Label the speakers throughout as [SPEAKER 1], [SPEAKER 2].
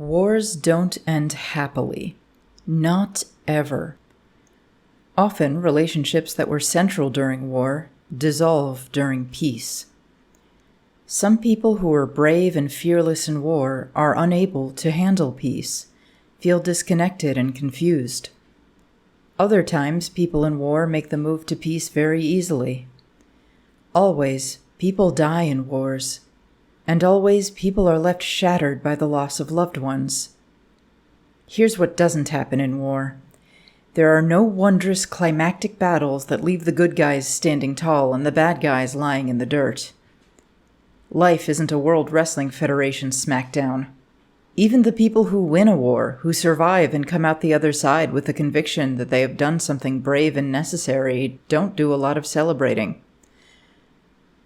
[SPEAKER 1] Wars don't end happily. Not ever. Often, relationships that were central during war dissolve during peace. Some people who are brave and fearless in war are unable to handle peace, feel disconnected and confused. Other times, people in war make the move to peace very easily. Always, people die in wars, and always people are left shattered by the loss of loved ones. Here's what doesn't happen in war. There are no wondrous climactic battles that leave the good guys standing tall and the bad guys lying in the dirt. Life isn't a World Wrestling Federation smackdown. Even the people who win a war, who survive and come out the other side with the conviction that they have done something brave and necessary, don't do a lot of celebrating.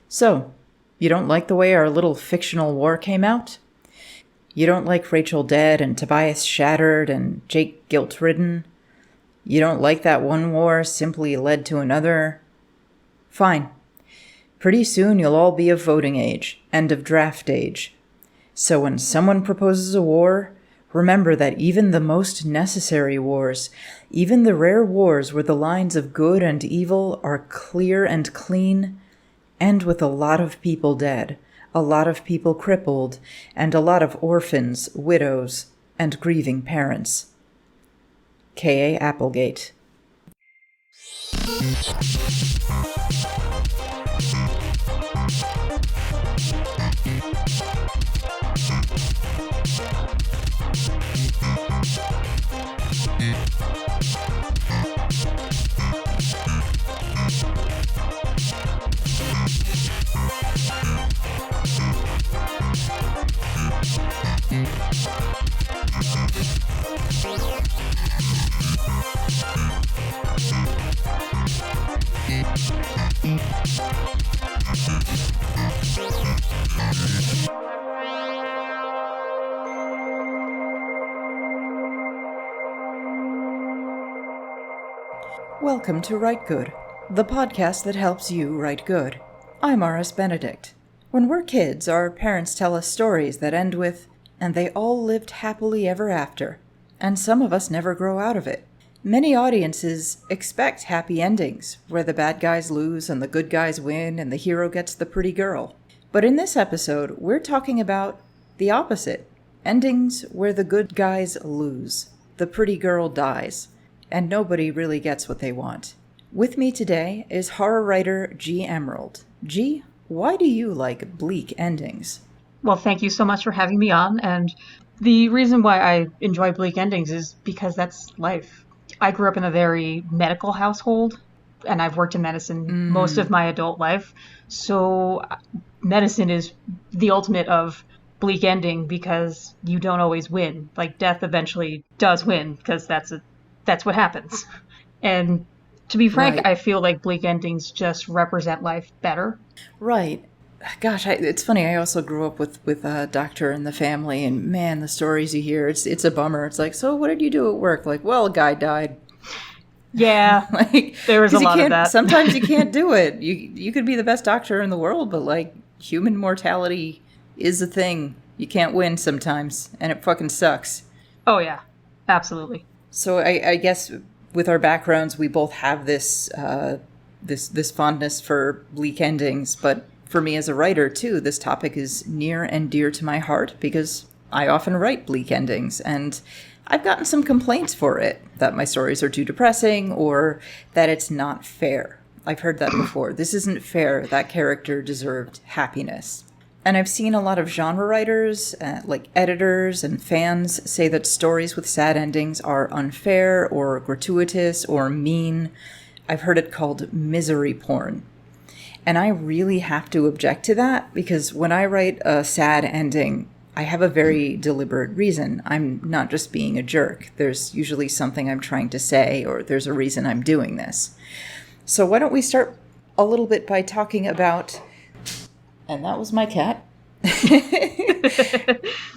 [SPEAKER 1] So, you don't like the way our little fictional war came out? You don't like Rachel dead and Tobias shattered and Jake guilt-ridden? You don't like that one war simply led to another? Fine. Pretty soon you'll all be of voting age and of draft age. So when someone proposes a war, remember that even the most necessary wars, even the rare wars where the lines of good and evil are clear and clean, end with a lot of people dead, a lot of people crippled, and a lot of orphans, widows, and grieving parents. KA Applegate. Welcome to Write Good, the podcast that helps you write good. I'm R.S. Benedict. When we're kids, our parents tell us stories that end with, and they all lived happily ever after, and some of us never grow out of it. Many audiences expect happy endings, where the bad guys lose and the good guys win and the hero gets the pretty girl. But in this episode, we're talking about the opposite. Endings where the good guys lose, the pretty girl dies, and nobody really gets what they want. With me today is horror writer G. Emerald. G, why do you like bleak endings?
[SPEAKER 2] Well, thank you so much for having me on, and the reason why I enjoy bleak endings is because that's life. I grew up in a very medical household, and I've worked in medicine most of my adult life, so medicine is the ultimate of bleak ending because you don't always win. Like, death eventually does win, because that's what happens. And to be frank, right. I feel like bleak endings just represent life better.
[SPEAKER 1] Right. Gosh, it's funny. I also grew up with a doctor in the family, and man, the stories you hear, it's a bummer. It's like, so what did you do at work? Like, well, a guy died.
[SPEAKER 2] Yeah, like, there was a lot of that.
[SPEAKER 1] Sometimes you can't do it. You could be the best doctor in the world, but like, human mortality is a thing. You can't win sometimes, and it fucking sucks.
[SPEAKER 2] Oh yeah, absolutely.
[SPEAKER 1] So I guess with our backgrounds, we both have this this fondness for bleak endings, but for me as a writer, too, this topic is near and dear to my heart because I often write bleak endings, and I've gotten some complaints for it, that my stories are too depressing or that it's not fair. I've heard that before. This isn't fair. That character deserved happiness. And I've seen a lot of genre writers, like editors and fans, say that stories with sad endings are unfair or gratuitous or mean. I've heard it called misery porn. And I really have to object to that because when I write a sad ending, I have a very deliberate reason. I'm not just being a jerk. There's usually something I'm trying to say, or there's a reason I'm doing this. So why don't we start a little bit by talking about... And that was my cat.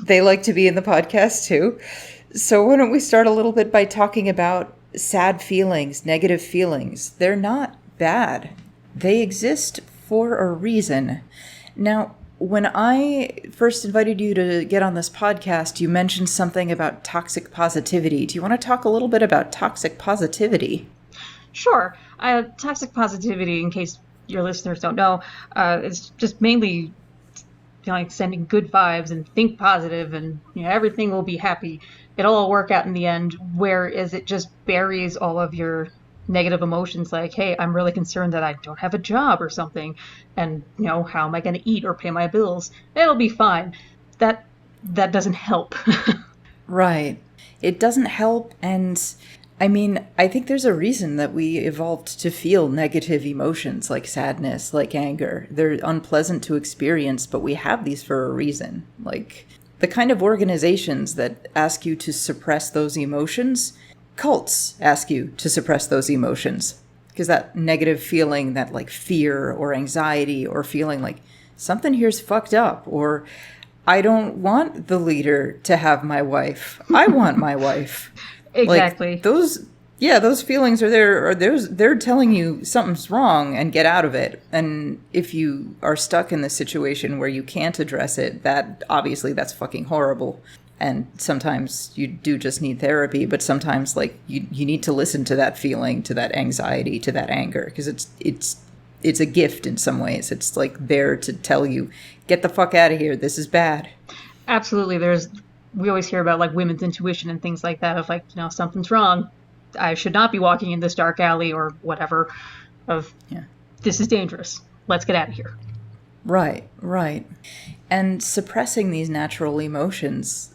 [SPEAKER 1] They like to be in the podcast too. So why don't we start a little bit by talking about sad feelings, negative feelings. They're not bad. They exist for a reason. Now, when I first invited you to get on this podcast, you mentioned something about toxic positivity. Do you want to talk a little bit about toxic positivity?
[SPEAKER 2] Sure. Toxic positivity, in case your listeners don't know, is just mainly like sending good vibes and think positive and everything will be happy. It'll all work out in the end, whereas it just buries all of your negative emotions like, hey, I'm really concerned that I don't have a job or something, and how am I going to eat or pay my bills? It'll be fine. That doesn't help.
[SPEAKER 1] Right. It doesn't help, and I mean, I think there's a reason that we evolved to feel negative emotions like sadness, like anger. They're unpleasant to experience, but we have these for a reason. Like, the kind of organizations that ask you to suppress those emotions, cults ask you to suppress those emotions. Because that negative feeling, that like fear or anxiety or feeling like something here's fucked up, or I don't want the leader to have my wife. I want my wife.
[SPEAKER 2] Exactly.
[SPEAKER 1] Like those feelings are there, or they're telling you something's wrong and get out of it. And if you are stuck in this situation where you can't address it, that's fucking horrible. And sometimes you do just need therapy, but sometimes like you need to listen to that feeling, to that anxiety, to that anger, because it's a gift in some ways. It's like there to tell you, get the fuck out of here. This is bad.
[SPEAKER 2] Absolutely. We always hear about like women's intuition and things like that of like, something's wrong. I should not be walking in this dark alley or whatever This is dangerous. Let's get out of here.
[SPEAKER 1] Right. And suppressing these natural emotions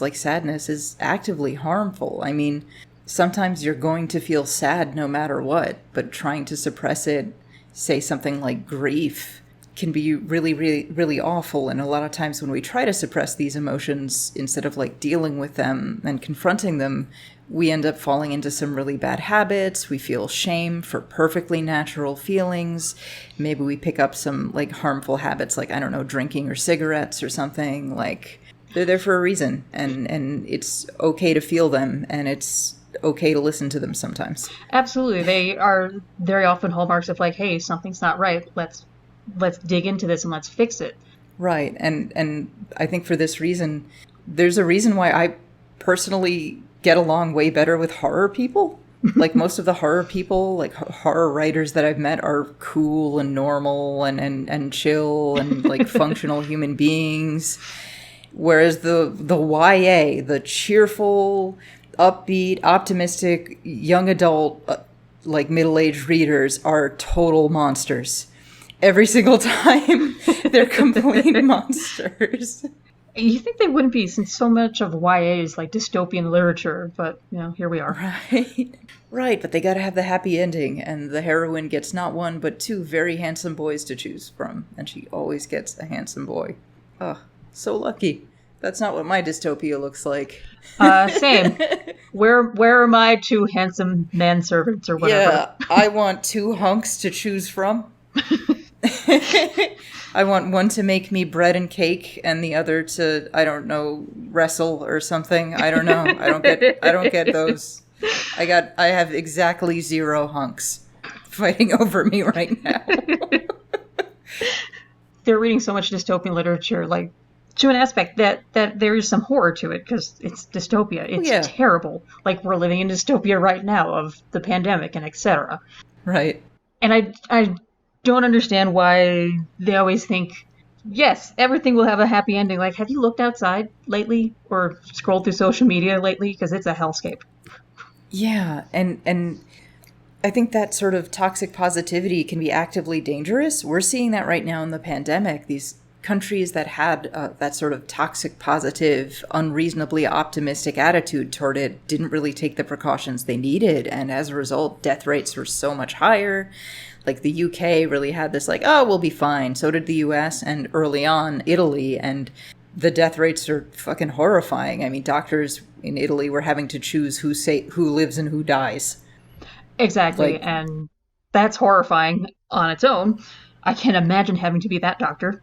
[SPEAKER 1] like sadness is actively harmful. I mean, sometimes you're going to feel sad no matter what, but trying to suppress it, say something like grief, can be really, really, really awful. And a lot of times when we try to suppress these emotions, instead of like dealing with them and confronting them, we end up falling into some really bad habits. We feel shame for perfectly natural feelings. Maybe we pick up some like harmful habits, like, I don't know, drinking or cigarettes or something. Like, they're there for a reason, and it's okay to feel them, and it's okay to listen to them sometimes.
[SPEAKER 2] Absolutely. They are very often hallmarks of like, hey, something's not right. Let's dig into this and let's fix it.
[SPEAKER 1] Right. And I think for this reason, there's a reason why I personally get along way better with horror people. Like, most of the horror people, like horror writers that I've met, are cool and normal and chill and like functional human beings. Whereas the YA, the cheerful, upbeat, optimistic, young adult, like middle-aged readers are total monsters. Every single time, they're complete monsters.
[SPEAKER 2] You think they wouldn't be, since so much of YA is like dystopian literature, but here we are.
[SPEAKER 1] Right, but they gotta have the happy ending, and the heroine gets not one, but two very handsome boys to choose from, and she always gets a handsome boy. Oh, so lucky. That's not what my dystopia looks like.
[SPEAKER 2] Same. Where are my two handsome manservants or whatever?
[SPEAKER 1] Yeah, I want two hunks to choose from. I want one to make me bread and cake, and the other to, I don't know, wrestle or something. I don't know. I don't get those. I have exactly 0 hunks fighting over me right now.
[SPEAKER 2] They're reading so much dystopian literature, like, to an aspect that there is some horror to it, because it's dystopia. It's terrible. Like, we're living in dystopia right now of the pandemic and etc.
[SPEAKER 1] Right.
[SPEAKER 2] And I don't understand why they always think, yes, everything will have a happy ending. Like, have you looked outside lately or scrolled through social media lately? Because it's a hellscape.
[SPEAKER 1] Yeah, and I think that sort of toxic positivity can be actively dangerous. We're seeing that right now in the pandemic. These countries that had that sort of toxic positive, unreasonably optimistic attitude toward it didn't really take the precautions they needed. And as a result, death rates were so much higher. Like, the UK really had this like, oh, we'll be fine. So did the US, and early on, Italy. And the death rates are fucking horrifying. I mean, doctors in Italy were having to choose who lives and who dies.
[SPEAKER 2] Exactly. Like, and that's horrifying on its own. I can't imagine having to be that doctor.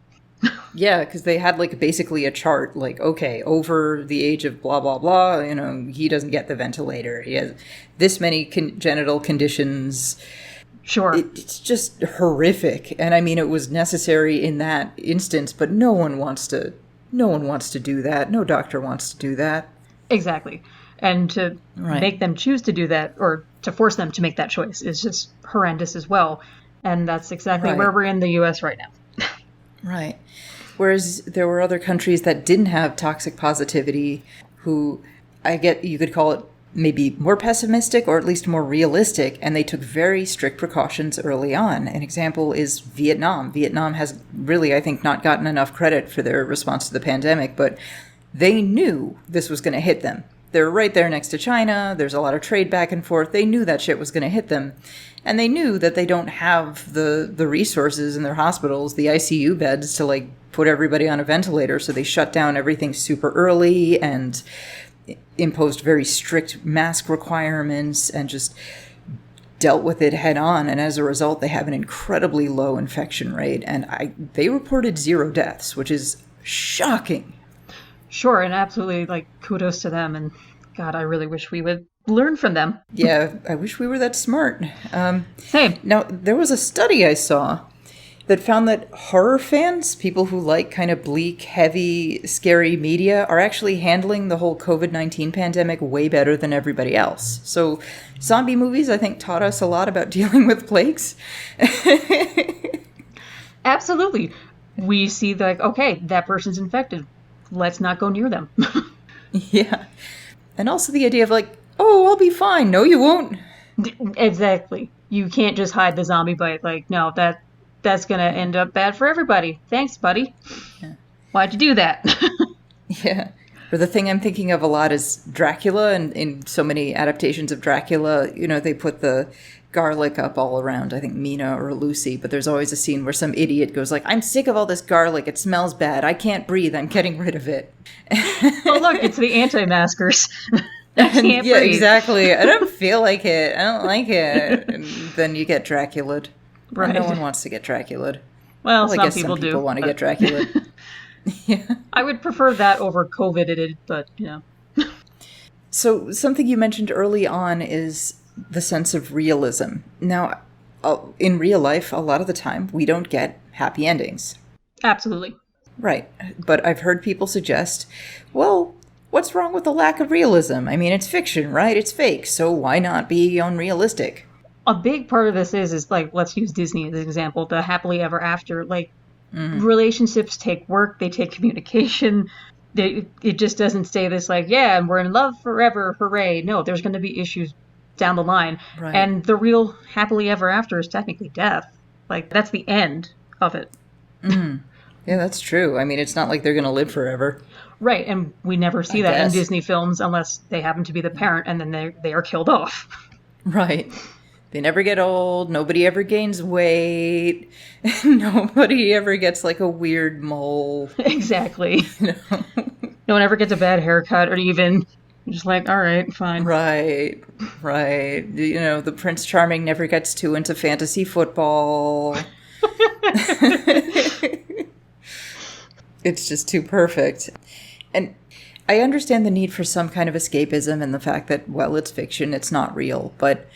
[SPEAKER 1] Yeah, because they had like basically a chart, like, okay, over the age of blah, blah, blah, he doesn't get the ventilator. He has this many congenital conditions.
[SPEAKER 2] Sure.
[SPEAKER 1] It's just horrific. And I mean, it was necessary in that instance, but no one wants to do that. No doctor wants to do that.
[SPEAKER 2] Exactly. And to make them choose to do that, or to force them to make that choice, is just horrendous as well. And that's exactly where we're in the U.S. right now.
[SPEAKER 1] Right. Whereas there were other countries that didn't have toxic positivity who, you could call it maybe more pessimistic or at least more realistic, and they took very strict precautions early on. An example is Vietnam. Vietnam has really, I think, not gotten enough credit for their response to the pandemic, but they knew this was going to hit them. They're right there next to China. There's a lot of trade back and forth. They knew that shit was going to hit them. And they knew that they don't have the resources in their hospitals, the ICU beds, to like put everybody on a ventilator. So they shut down everything super early and imposed very strict mask requirements and just dealt with it head on. And as a result, they have an incredibly low infection rate. And they reported 0 deaths, which is shocking.
[SPEAKER 2] Sure, and absolutely, like, kudos to them. And God, I really wish we would learn from them.
[SPEAKER 1] Yeah, I wish we were that smart.
[SPEAKER 2] Same.
[SPEAKER 1] Now, there was a study I saw that found that horror fans, people who like kind of bleak, heavy, scary media, are actually handling the whole COVID-19 pandemic way better than everybody else. So zombie movies, I think, taught us a lot about dealing with plagues.
[SPEAKER 2] Absolutely. We see, like, okay, that person's infected. Let's not go near them.
[SPEAKER 1] Yeah. And also the idea of like, oh, I'll be fine. No, you won't.
[SPEAKER 2] Exactly. You can't just hide the zombie bite. Like, no, that's going to end up bad for everybody. Thanks, buddy. Yeah. Why'd you do that?
[SPEAKER 1] Yeah. Or the thing I'm thinking of a lot is Dracula, and in so many adaptations of Dracula, you know, they put the garlic up all around, I think Mina or Lucy, but there's always a scene where some idiot goes like, I'm sick of all this garlic, it smells bad, I can't breathe, I'm getting rid of it.
[SPEAKER 2] Oh look, it's the anti-maskers. I can't
[SPEAKER 1] yeah,
[SPEAKER 2] breathe.
[SPEAKER 1] Exactly. I don't feel like it, I don't like it. And then you get Dracula'd.
[SPEAKER 2] Right.
[SPEAKER 1] No one wants to get Dracula'd.
[SPEAKER 2] Well,
[SPEAKER 1] I guess some people want to get Dracula'd. Yeah.
[SPEAKER 2] I would prefer that over COVID-ed, but yeah.
[SPEAKER 1] So something you mentioned early on is the sense of realism. Now, in real life, a lot of the time, we don't get happy endings.
[SPEAKER 2] Absolutely.
[SPEAKER 1] Right. But I've heard people suggest, well, what's wrong with the lack of realism? I mean, it's fiction, right? It's fake, so why not be unrealistic?
[SPEAKER 2] A big part of this is like, let's use Disney as an example, the happily ever after. Like, relationships take work, they take communication. It just doesn't stay this like, yeah, and we're in love forever, hooray. No, there's going to be issues down the line. Right. And the real happily ever after is technically death. Like, that's the end of it.
[SPEAKER 1] Yeah, that's true. I mean, it's not like they're going to live forever.
[SPEAKER 2] Right, and we never see that in Disney films unless they happen to be the parent and then they are killed off. Right.
[SPEAKER 1] They never get old, nobody ever gains weight, nobody ever gets like a weird mole.
[SPEAKER 2] Exactly. You know? No one ever gets a bad haircut or even just like, all right, fine.
[SPEAKER 1] Right. You know, the Prince Charming never gets too into fantasy football. It's just too perfect. And I understand the need for some kind of escapism and the fact that, well, it's fiction, it's not real, but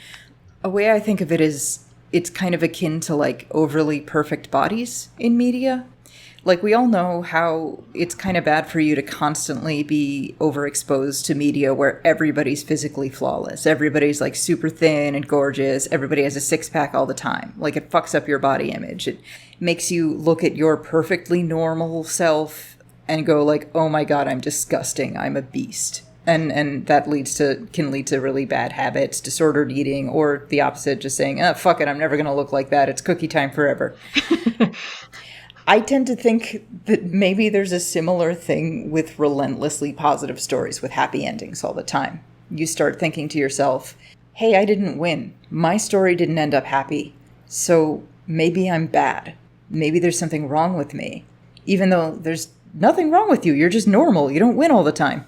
[SPEAKER 1] a way I think of it is it's kind of akin to like overly perfect bodies in media. Like, we all know how it's kind of bad for you to constantly be overexposed to media where everybody's physically flawless. Everybody's like super thin and gorgeous. Everybody has a six-pack all the time. Like, it fucks up your body image. It makes you look at your perfectly normal self and go like, oh my God, I'm disgusting. I'm a beast. And that can lead to really bad habits, disordered eating, or the opposite, just saying, oh, fuck it, I'm never going to look like that. It's cookie time forever. I tend to think that maybe there's a similar thing with relentlessly positive stories with happy endings all the time. You start thinking to yourself, hey, I didn't win. My story didn't end up happy. So maybe I'm bad. Maybe there's something wrong with me. Even though there's nothing wrong with you. You're just normal. You don't win all the time.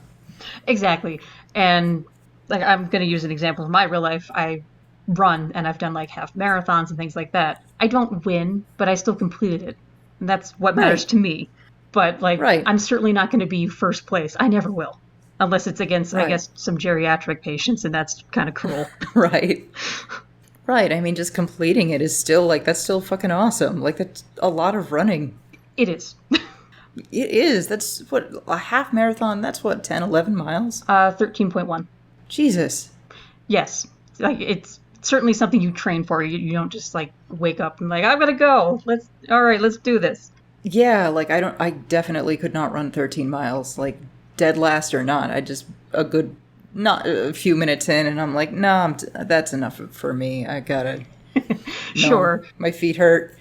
[SPEAKER 1] Exactly. And like, I'm going to use an example of my real life. I run and I've done like half marathons and things like that. I don't win, but I still completed it. And that's what matters to me. But like, I'm certainly not going to be first place. I never will. Unless it's against, I guess, some geriatric patients, and that's kind of cruel. Right. Right. I mean, just completing it is still, like, that's still fucking awesome. Like, that's a lot of running.
[SPEAKER 2] It is.
[SPEAKER 1] It is. That's what, a half marathon, that's what, 10, 11 miles?
[SPEAKER 2] 13.1.
[SPEAKER 1] Jesus.
[SPEAKER 2] Yes. Like, it's certainly something you train for. You don't just, like, wake up and, like, I'm gonna go. All right, let's do this.
[SPEAKER 1] Yeah, like, I definitely could not run 13 miles, like, dead last or not. Not a few minutes in, and I'm like, nah, that's enough for me. I gotta...
[SPEAKER 2] Sure.
[SPEAKER 1] No, my feet hurt.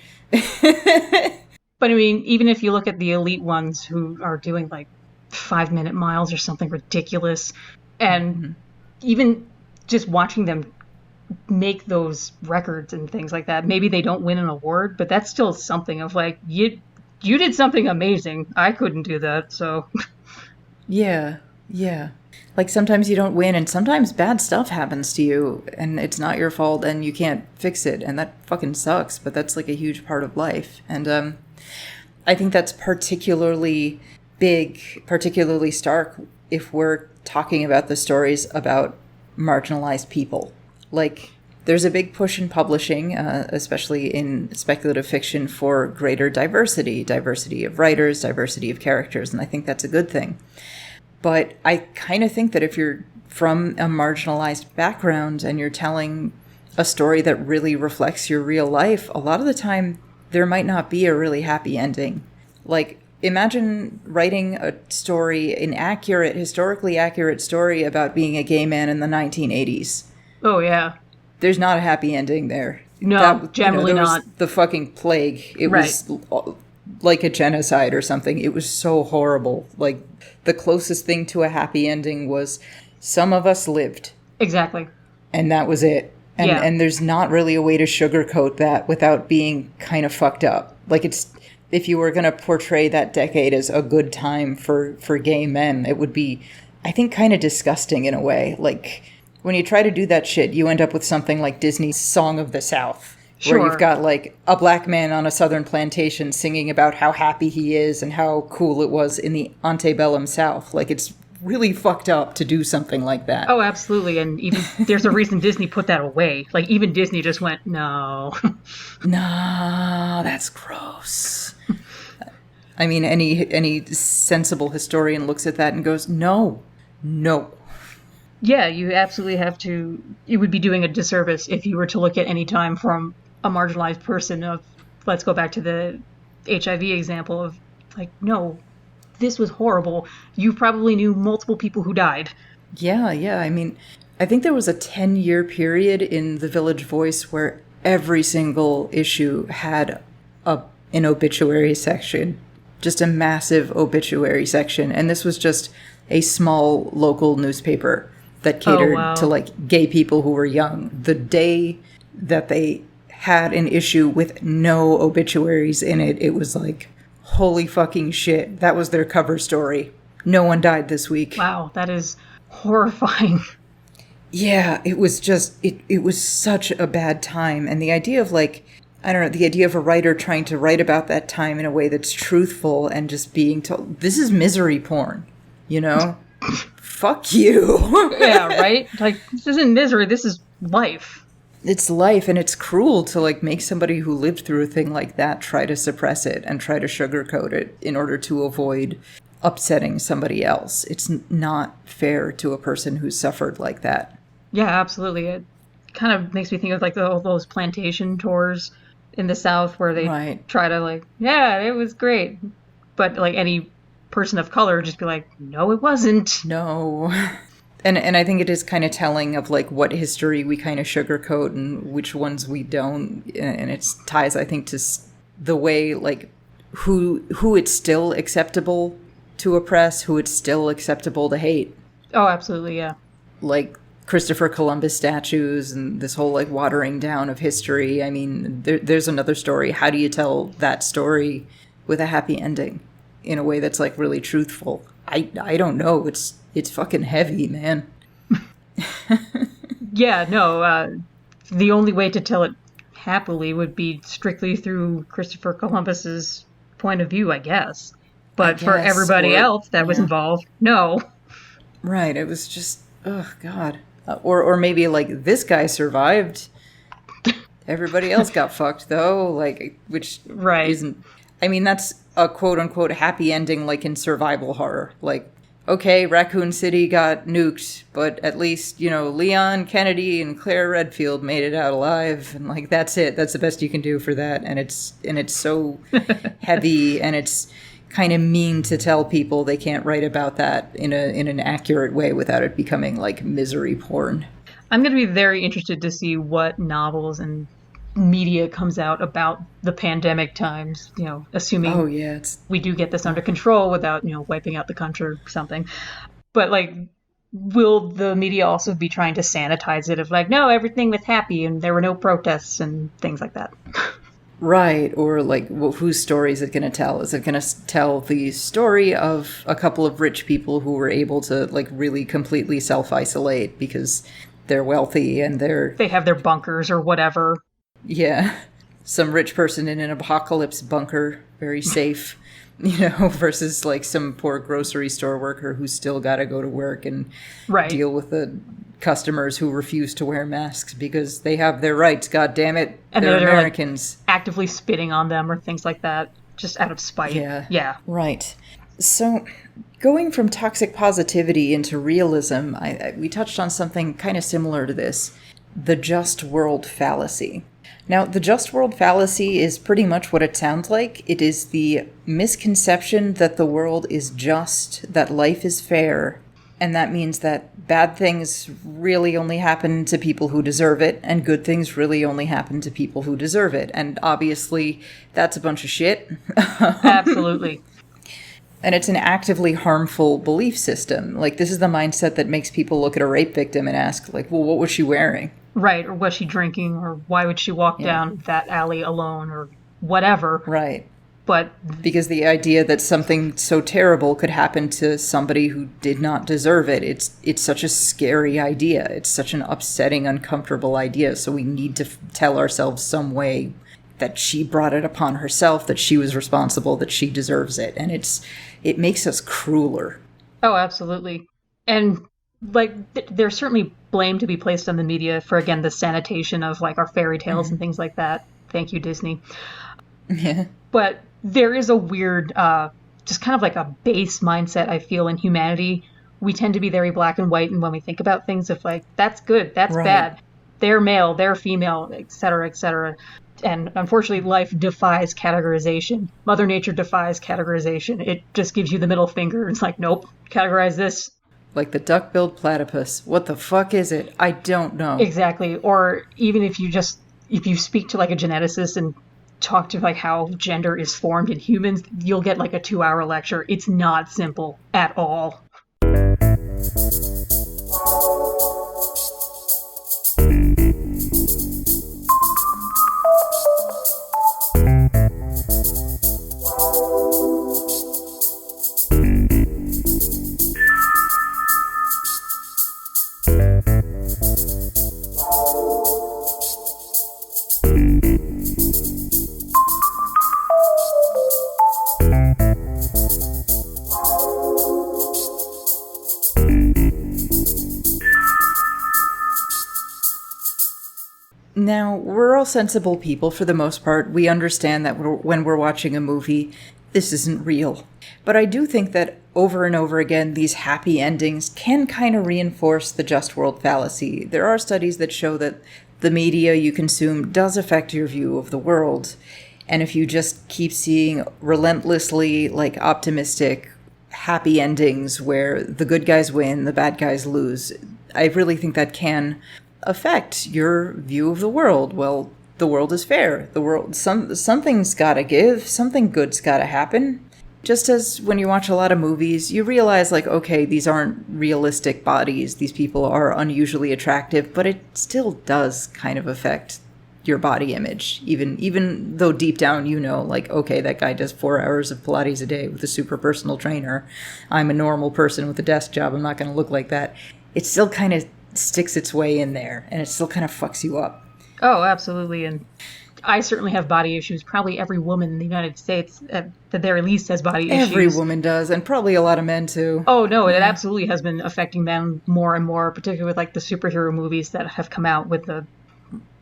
[SPEAKER 2] But I mean, even if you look at the elite ones who are doing like 5-minute miles or something ridiculous, and even just watching them make those records and things like that, maybe they don't win an award, but that's still something of like, you did something amazing. I couldn't do that, so.
[SPEAKER 1] Yeah. Like, sometimes you don't win, and sometimes bad stuff happens to you, and it's not your fault, and you can't fix it, and that fucking sucks, but that's, like, a huge part of life. And I think that's particularly big, particularly stark, if we're talking about the stories about marginalized people. Like, there's a big push in publishing, especially in speculative fiction, for greater diversity of writers, diversity of characters, and I think that's a good thing. But I kind of think that if you're from a marginalized background and you're telling a story that really reflects your real life, a lot of the time there might not be a really happy ending. Like, imagine writing a story, historically accurate story about being a gay man in the 1980s.
[SPEAKER 2] Oh, yeah.
[SPEAKER 1] There's not a happy ending there.
[SPEAKER 2] No, generally
[SPEAKER 1] there
[SPEAKER 2] not.
[SPEAKER 1] Was the fucking plague. It was like a genocide or something. It was so horrible. Like, the closest thing to a happy ending was some of us lived.
[SPEAKER 2] Exactly.
[SPEAKER 1] And that was it. And there's not really a way to sugarcoat that without being kind of fucked up. Like, if you were going to portray that decade as a good time for gay men, it would be, I think, kind of disgusting in a way. Like, when you try to do that shit, you end up with something like Disney's Song of the South. Sure. Where you've got, like, a black man on a southern plantation singing about how happy he is and how cool it was in the antebellum South. Like, it's really fucked up to do something like that.
[SPEAKER 2] Oh, absolutely. And even there's a reason Disney put that away. Like, even Disney just went, no.
[SPEAKER 1] No, that's gross. I mean, any sensible historian looks at that and goes, no.
[SPEAKER 2] Yeah, you absolutely have to. It would be doing a disservice if you were to look at any time from a marginalized person of, let's go back to the HIV example of, like, no, this was horrible. You probably knew multiple people who died. Yeah.
[SPEAKER 1] I mean, I think there was a 10-year period in The Village Voice where every single issue had an obituary section, just a massive obituary section. And this was just a small local newspaper that catered to, like, gay people who were young. The day that they had an issue with no obituaries in it, it was like, holy fucking shit. That was their cover story. No one died this week.
[SPEAKER 2] Wow, that is horrifying.
[SPEAKER 1] Yeah, it was just, it was such a bad time. And the idea of, like, I don't know, the idea of a writer trying to write about that time in a way that's truthful and just being told, this is misery porn, you know? Fuck you.
[SPEAKER 2] Yeah, right? Like, this isn't misery, this is life.
[SPEAKER 1] It's life, and it's cruel to, like, make somebody who lived through a thing like that try to suppress it and try to sugarcoat it in order to avoid upsetting somebody else. It's not fair to a person who's suffered like that.
[SPEAKER 2] Yeah, absolutely. It kind of makes me think of, like, those plantation tours in the South where they try to, like, yeah, it was great. But, like, any person of color just be like, no, it wasn't.
[SPEAKER 1] No. And I think it is kind of telling of, like, what history we kind of sugarcoat and which ones we don't. And it ties, I think, to the way, like, who it's still acceptable to oppress, who it's still acceptable to hate.
[SPEAKER 2] Oh, absolutely, yeah.
[SPEAKER 1] Like, Christopher Columbus statues and this whole, like, watering down of history. I mean, there's another story. How do you tell that story with a happy ending in a way that's, like, really truthful? I don't know. It's fucking heavy, man.
[SPEAKER 2] Yeah, no, the only way to tell it happily would be strictly through Christopher Columbus's point of view, I guess. But for everybody else that was involved, no.
[SPEAKER 1] Right, it was just, oh, God. Or maybe, like, this guy survived. Everybody else got fucked, though, like, which
[SPEAKER 2] Right.
[SPEAKER 1] isn't... I mean, that's a quote-unquote happy ending, like, in survival horror. Like, okay, Raccoon City got nuked, but at least, you know, Leon Kennedy and Claire Redfield made it out alive, and, like, that's it. That's the best you can do for that, and it's so heavy, and it's kind of mean to tell people they can't write about that in an accurate way without it becoming, like, misery porn.
[SPEAKER 2] I'm going to be very interested to see what novels and media comes out about the pandemic times, you know, assuming we do get this under control without, you know, wiping out the country or something. But, like, will the media also be trying to sanitize it of, like, no, everything was happy and there were no protests and things like that?
[SPEAKER 1] Right, or, like, well, whose story is it going to tell? Is it going to tell the story of a couple of rich people who were able to, like, really completely self-isolate because they're wealthy and they
[SPEAKER 2] have their bunkers or whatever?
[SPEAKER 1] Yeah, some rich person in an apocalypse bunker, very safe, you know, versus like some poor grocery store worker who's still got to go to work and deal with the customers who refuse to wear masks because they have their rights, God damn it, and they're Americans.
[SPEAKER 2] Like, actively spitting on them or things like that, just out of spite. Yeah.
[SPEAKER 1] Right. So, going from toxic positivity into realism, we touched on something kind of similar to this, the just world fallacy. Now, the just world fallacy is pretty much what it sounds like. It is the misconception that the world is just, that life is fair, and that means that bad things really only happen to people who deserve it, and good things really only happen to people who deserve it. And obviously, that's a bunch of shit.
[SPEAKER 2] Absolutely.
[SPEAKER 1] And it's an actively harmful belief system. Like, this is the mindset that makes people look at a rape victim and ask, like, well, what was she wearing?
[SPEAKER 2] Right, or was she drinking, or why would she walk down that alley alone, or whatever.
[SPEAKER 1] Right.
[SPEAKER 2] But
[SPEAKER 1] because the idea that something so terrible could happen to somebody who did not deserve it, it's such a scary idea. It's such an upsetting, uncomfortable idea. So we need to tell ourselves some way that she brought it upon herself, that she was responsible, that she deserves it. And it makes us crueler.
[SPEAKER 2] Oh, absolutely. And like, there's certainly blame to be placed on the media for, again, the sanitation of like our fairy tales and things like that. Thank you, Disney.
[SPEAKER 1] Yeah.
[SPEAKER 2] But there is a weird, just kind of like a base mindset, I feel, in humanity. We tend to be very black and white, and when we think about things, of like, that's good, that's bad, they're male, they're female, et cetera, et cetera. And unfortunately, life defies categorization. Mother Nature defies categorization. It just gives you the middle finger. It's like, nope, categorize this.
[SPEAKER 1] Like the duck-billed platypus. What the fuck is it? I don't know.
[SPEAKER 2] Exactly. Or even if you speak to like a geneticist and talk to like how gender is formed in humans, you'll get like a 2-hour lecture. It's not simple at all.
[SPEAKER 1] Now, we're all sensible people for the most part. We understand that when we're watching a movie, this isn't real. But I do think that over and over again, these happy endings can kind of reinforce the just world fallacy. There are studies that show that the media you consume does affect your view of the world. And if you just keep seeing relentlessly, like, optimistic, happy endings where the good guys win, the bad guys lose, I really think that can affect your view of the world. Well, the world is fair. The world, something's gotta give, something good's gotta happen. Just as when you watch a lot of movies, you realize, like, okay, these aren't realistic bodies, these people are unusually attractive, but it still does kind of affect your body image, even though deep down you know, like, okay, that guy does 4 hours of Pilates a day with a super personal trainer. I'm a normal person with a desk job, I'm not going to look like that. It still kind of sticks its way in there, and it still kind of fucks you up.
[SPEAKER 2] Oh, absolutely. And I certainly have body issues. Probably every woman in the United States, at the very least, has body issues.
[SPEAKER 1] Every woman does, and probably a lot of men too.
[SPEAKER 2] Oh, no, it absolutely has been affecting them more and more, particularly with like the superhero movies that have come out with the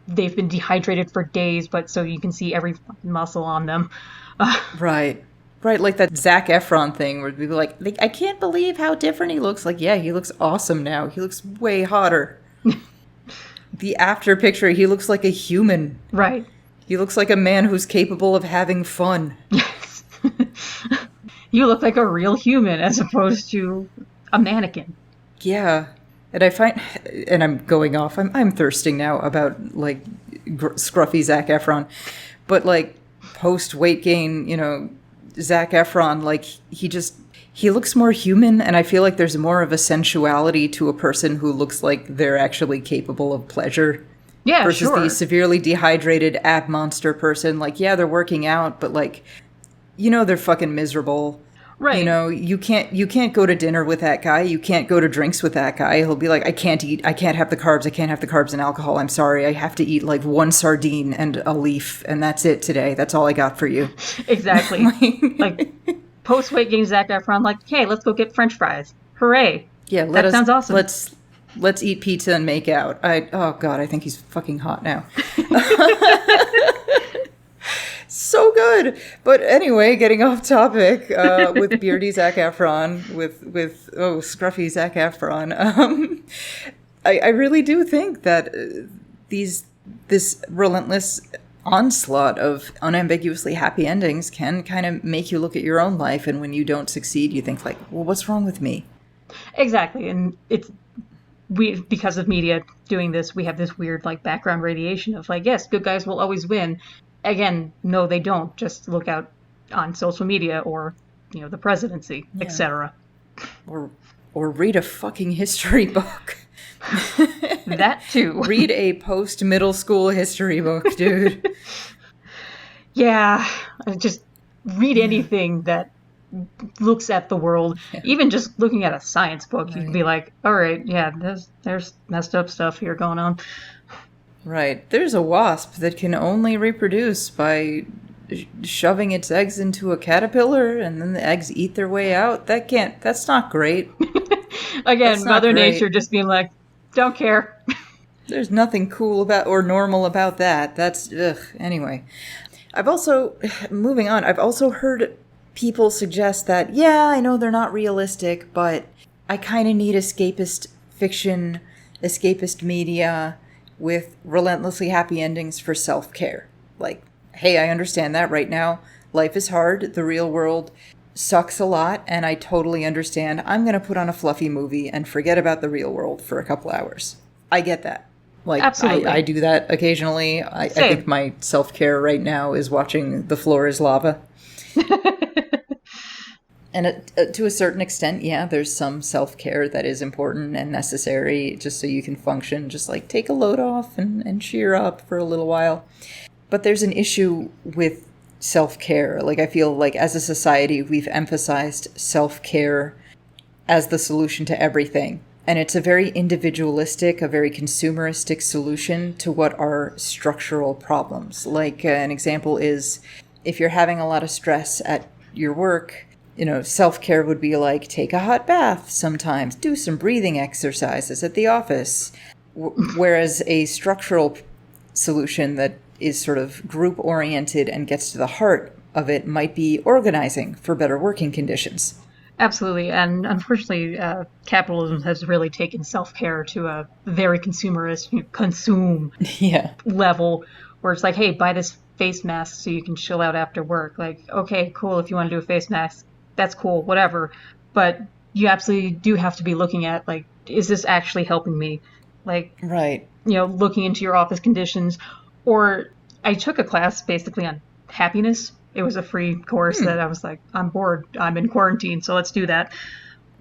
[SPEAKER 2] they've been dehydrated for days, but so you can see every muscle on them.
[SPEAKER 1] Right. Right, like that Zac Efron thing where people are like, I can't believe how different he looks. Like, yeah, he looks awesome now. He looks way hotter. The after picture, he looks like a human.
[SPEAKER 2] Right.
[SPEAKER 1] He looks like a man who's capable of having fun.
[SPEAKER 2] Yes. You look like a real human as opposed to a mannequin.
[SPEAKER 1] Yeah. And I find, and I'm going off, I'm thirsting now about, like, scruffy Zac Efron. But, like, post-weight gain, you know, Zac Efron, like, he looks more human, and I feel like there's more of a sensuality to a person who looks like they're actually capable of pleasure.
[SPEAKER 2] Yeah,
[SPEAKER 1] versus
[SPEAKER 2] sure.
[SPEAKER 1] the severely dehydrated ab monster person. Like, yeah, they're working out, but, like, you know, they're fucking miserable.
[SPEAKER 2] Right.
[SPEAKER 1] You know, you can't go to dinner with that guy. You can't go to drinks with that guy. He'll be like, I can't have the carbs and alcohol. I'm sorry. I have to eat like one sardine and a leaf, and that's it today. That's all I got for you.
[SPEAKER 2] Exactly. Like, post-weight gain Zac Efron, like, hey, let's go get French fries. Hooray.
[SPEAKER 1] Yeah,
[SPEAKER 2] that sounds awesome.
[SPEAKER 1] Let's eat pizza and make out. Oh God, I think he's fucking hot now. So good. But anyway, getting off topic, with beardy Zac Efron, with scruffy Zac Efron. I really do think that this relentless onslaught of unambiguously happy endings can kind of make you look at your own life, and when you don't succeed, you think like, well, what's wrong with me?
[SPEAKER 2] Exactly. And because of media doing this, we have this weird like background radiation of like, yes, good guys will always win. Again, no, they don't. Just look out on social media or, you know, the presidency, etc.
[SPEAKER 1] Or read a fucking history book.
[SPEAKER 2] That too.
[SPEAKER 1] Read a post-middle school history book, dude.
[SPEAKER 2] Yeah, just read anything that looks at the world. Yeah. Even just looking at a science book, right. You can be like, all right, yeah, there's messed up stuff here going on.
[SPEAKER 1] Right. There's a wasp that can only reproduce by shoving its eggs into a caterpillar, and then the eggs eat their way out. That's not great.
[SPEAKER 2] Again, Mother Nature just being like, don't care.
[SPEAKER 1] There's nothing cool about or normal about that. That's, ugh. Anyway. Moving on, I've also heard people suggest that, yeah, I know they're not realistic, but I kind of need escapist fiction, escapist media with relentlessly happy endings for self-care. Like, hey, I understand that right now. Life is hard. The real world sucks a lot, and I totally understand. I'm going to put on a fluffy movie and forget about the real world for a couple hours. I get that. Like, absolutely. I do that occasionally. I think my self-care right now is watching The Floor is Lava. And to a certain extent, yeah, there's some self-care that is important and necessary just so you can function. Just like take a load off and cheer up for a little while. But there's an issue with self-care. Like, I feel like as a society, we've emphasized self-care as the solution to everything. And it's a very individualistic, a very consumeristic solution to what are structural problems. Like, an example is if you're having a lot of stress at your work, you know, self-care would be like, take a hot bath sometimes, do some breathing exercises at the office. Whereas a structural solution that is sort of group-oriented and gets to the heart of it might be organizing for better working conditions.
[SPEAKER 2] Absolutely. And unfortunately, capitalism has really taken self-care to a very consumerist, consume level, where it's like, hey, buy this face mask so you can chill out after work. Like, okay, cool, if you want to do a face mask, that's cool, whatever. But you absolutely do have to be looking at, like, is this actually helping me? Like,
[SPEAKER 1] right.
[SPEAKER 2] You know, looking into your office conditions. Or I took a class basically on happiness. It was a free course that I was like, I'm bored. I'm in quarantine, so let's do that.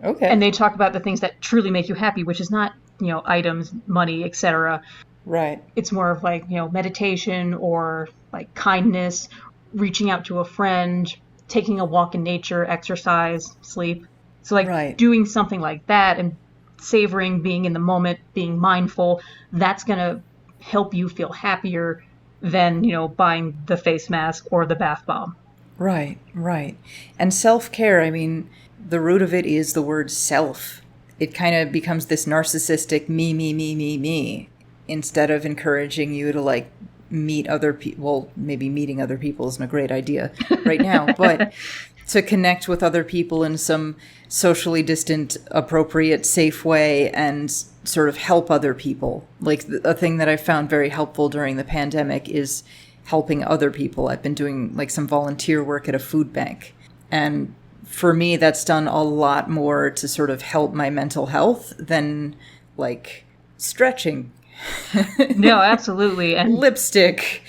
[SPEAKER 1] Okay.
[SPEAKER 2] And they talk about the things that truly make you happy, which is not, you know, items, money, etc.
[SPEAKER 1] Right.
[SPEAKER 2] It's more of like, you know, meditation or like kindness, reaching out to a friend, taking a walk in nature, exercise, sleep. So like doing something like that and savoring being in the moment, being mindful, that's going to help you feel happier than, you know, buying the face mask or the bath bomb.
[SPEAKER 1] Right, right. And self-care, I mean, the root of it is the word self. It kind of becomes this narcissistic me. instead of encouraging you to like meet other people, well, maybe meeting other people isn't a great idea right now, but to connect with other people in some socially distant, appropriate, safe way and sort of help other people. Like a thing that I found very helpful during the pandemic is helping other people. I've been doing like some volunteer work at a food bank. And for me, that's done a lot more to sort of help my mental health than like stretching.
[SPEAKER 2] No, absolutely. And
[SPEAKER 1] lipstick.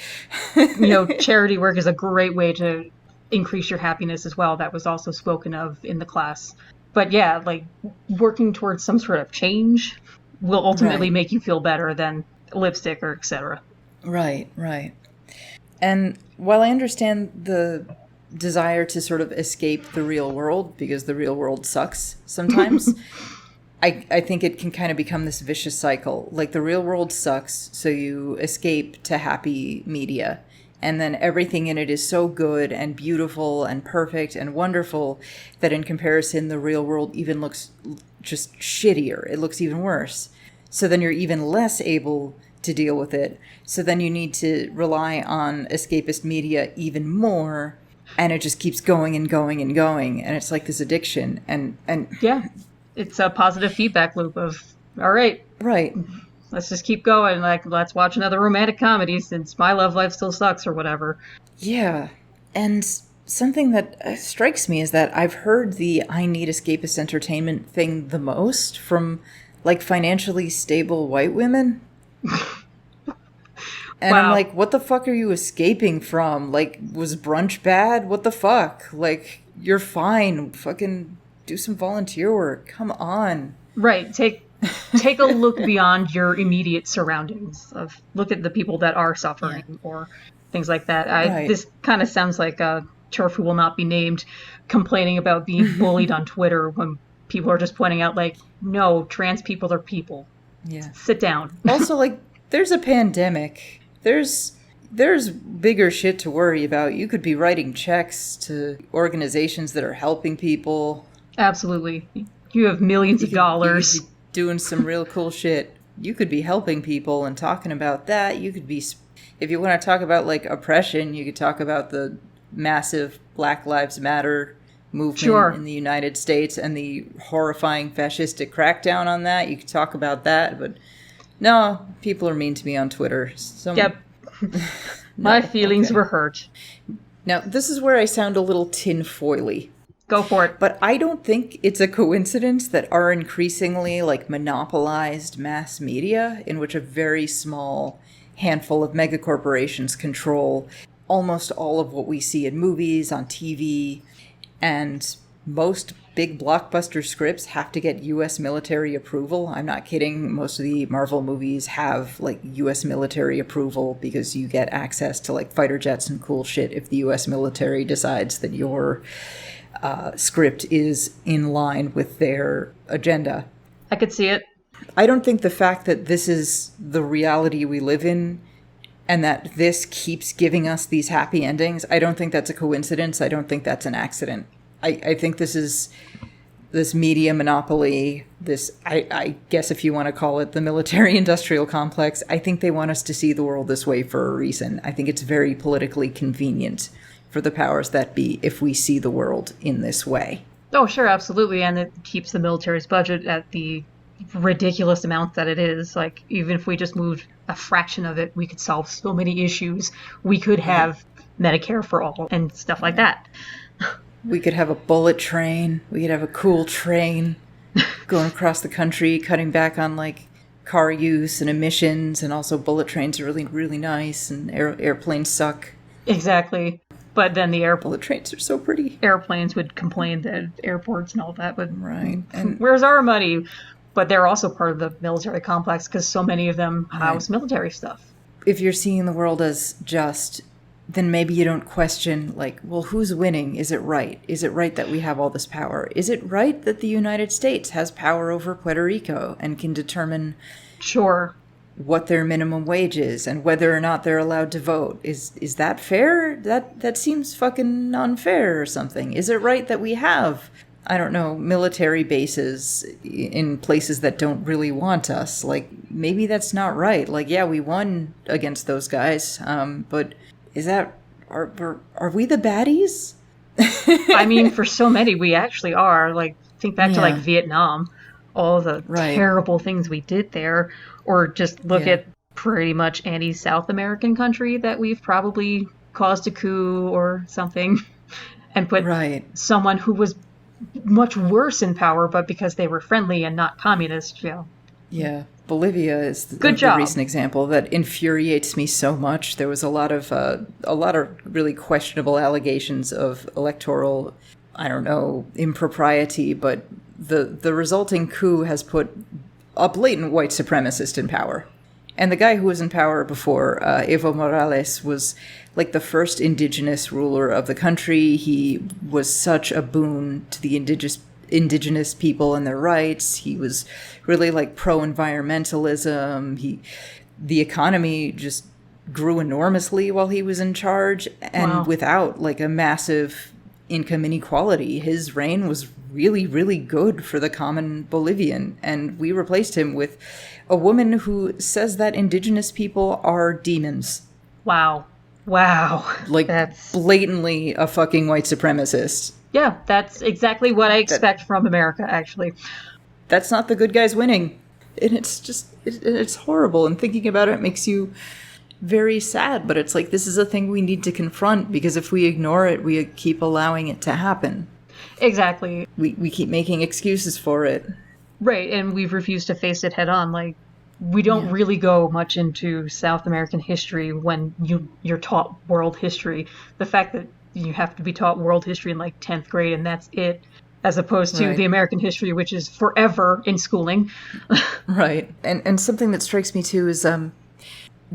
[SPEAKER 2] Charity work is a great way to increase your happiness as well. That was also spoken of in the class. But yeah, like working towards some sort of change will ultimately make you feel better than lipstick or etc.
[SPEAKER 1] Right. And while I understand the desire to sort of escape the real world, because the real world sucks sometimes, I think it can kind of become this vicious cycle. Like the real world sucks, so you escape to happy media. And then everything in it is so good and beautiful and perfect and wonderful that in comparison, the real world even looks just shittier. It looks even worse. So then you're even less able to deal with it. So then you need to rely on escapist media even more. And it just keeps going and going and going. And it's like this addiction. And
[SPEAKER 2] yeah, it's a positive feedback loop of, all right.
[SPEAKER 1] Right.
[SPEAKER 2] Let's just keep going. Like, let's watch another romantic comedy since my love life still sucks or whatever.
[SPEAKER 1] Yeah. And something that strikes me is that I've heard the I need escapist entertainment thing the most from like financially stable white women. And wow. I'm like, what the fuck are you escaping from? Like, was brunch bad? What the fuck? Like, you're fine. Fucking do some volunteer work. Come on.
[SPEAKER 2] Right. Take a look beyond your immediate surroundings. Look at the people that are suffering or things like that. This kind of sounds like a TERF who will not be named complaining about being bullied on Twitter when people are just pointing out, like, no, trans people are people.
[SPEAKER 1] Yeah.
[SPEAKER 2] Sit down.
[SPEAKER 1] Also, like, there's a pandemic. There's bigger shit to worry about. You could be writing checks to organizations that are helping people.
[SPEAKER 2] Absolutely. You have millions of dollars.
[SPEAKER 1] You could be doing some real cool shit. You could be helping people and talking about that. You could be, if you want to talk about like oppression, you could talk about the massive Black Lives Matter movement in the United States and the horrifying fascistic crackdown on that. You could talk about that, but no, people are mean to me on Twitter.
[SPEAKER 2] Yep. My feelings were hurt.
[SPEAKER 1] Now, this is where I sound a little tinfoily.
[SPEAKER 2] Go for it.
[SPEAKER 1] But I don't think it's a coincidence that our increasingly like monopolized mass media, in which a very small handful of megacorporations control almost all of what we see in movies, on TV, and most big blockbuster scripts have to get U.S. military approval. I'm not kidding. Most of the Marvel movies have like U.S. military approval because you get access to like fighter jets and cool shit if the U.S. military decides that your script is in line with their agenda.
[SPEAKER 2] I could see it.
[SPEAKER 1] I don't think the fact that this is the reality we live in and that this keeps giving us these happy endings, I don't think that's a coincidence. I don't think that's an accident. I think this is this media monopoly, this, I guess if you want to call it the military-industrial complex, I think they want us to see the world this way for a reason. I think it's very politically convenient for the powers that be if we see the world in this way.
[SPEAKER 2] Oh, sure, absolutely. And it keeps the military's budget at the ridiculous amount that it is. Like, even if we just moved a fraction of it, we could solve so many issues. We could have Medicare for all and stuff like that.
[SPEAKER 1] We could have a bullet train. We could have a cool train going across the country, cutting back on like car use and emissions. And also bullet trains are really, really nice. And airplanes suck.
[SPEAKER 2] Exactly. But then the
[SPEAKER 1] bullet trains are so pretty.
[SPEAKER 2] Airplanes would complain that airports and all that would,
[SPEAKER 1] and
[SPEAKER 2] where's our money? But they're also part of the military complex because so many of them house military stuff.
[SPEAKER 1] If you're seeing the world as just, then maybe you don't question, like, well, who's winning? Is it right? Is it right that we have all this power? Is it right that the United States has power over Puerto Rico and can determine what their minimum wage is and whether or not they're allowed to vote? Is that fair? That seems fucking unfair or something. Is it right that we have, I don't know, military bases in places that don't really want us? Like, maybe that's not right. Like, yeah, we won against those guys, but is that, are we the baddies?
[SPEAKER 2] I mean, for so many, we actually are. Like, think back to like Vietnam, all the terrible things we did there, or just look at pretty much any South American country that we've probably caused a coup or something, and put someone who was much worse in power, but because they were friendly and not communist.
[SPEAKER 1] Yeah. Bolivia is the recent example that infuriates me so much. There was a lot of really questionable allegations of electoral, I don't know, impropriety, but the resulting coup has put a blatant white supremacist in power. And the guy who was in power before, Evo Morales, was like the first indigenous ruler of the country. He was such a boon to the indigenous people and their rights. He was really like pro-environmentalism. The economy just grew enormously while he was in charge, and without like a massive income inequality. His reign was really, really good for the common Bolivian, and we replaced him with a woman who says that indigenous people are demons.
[SPEAKER 2] Wow.
[SPEAKER 1] Like, that's blatantly a fucking white supremacist.
[SPEAKER 2] Yeah, that's exactly what I expect from America, actually.
[SPEAKER 1] That's not the good guys winning. And it's just, it's horrible. And thinking about it makes you very sad. But it's like, this is a thing we need to confront, because if we ignore it, we keep allowing it to happen.
[SPEAKER 2] Exactly.
[SPEAKER 1] We keep making excuses for it.
[SPEAKER 2] Right, and we've refused to face it head on. Like, we don't really go much into South American history when you're taught world history. The fact that you have to be taught world history in like 10th grade and that's it, as opposed to the American history, which is forever in schooling.
[SPEAKER 1] Right. And something that strikes me too is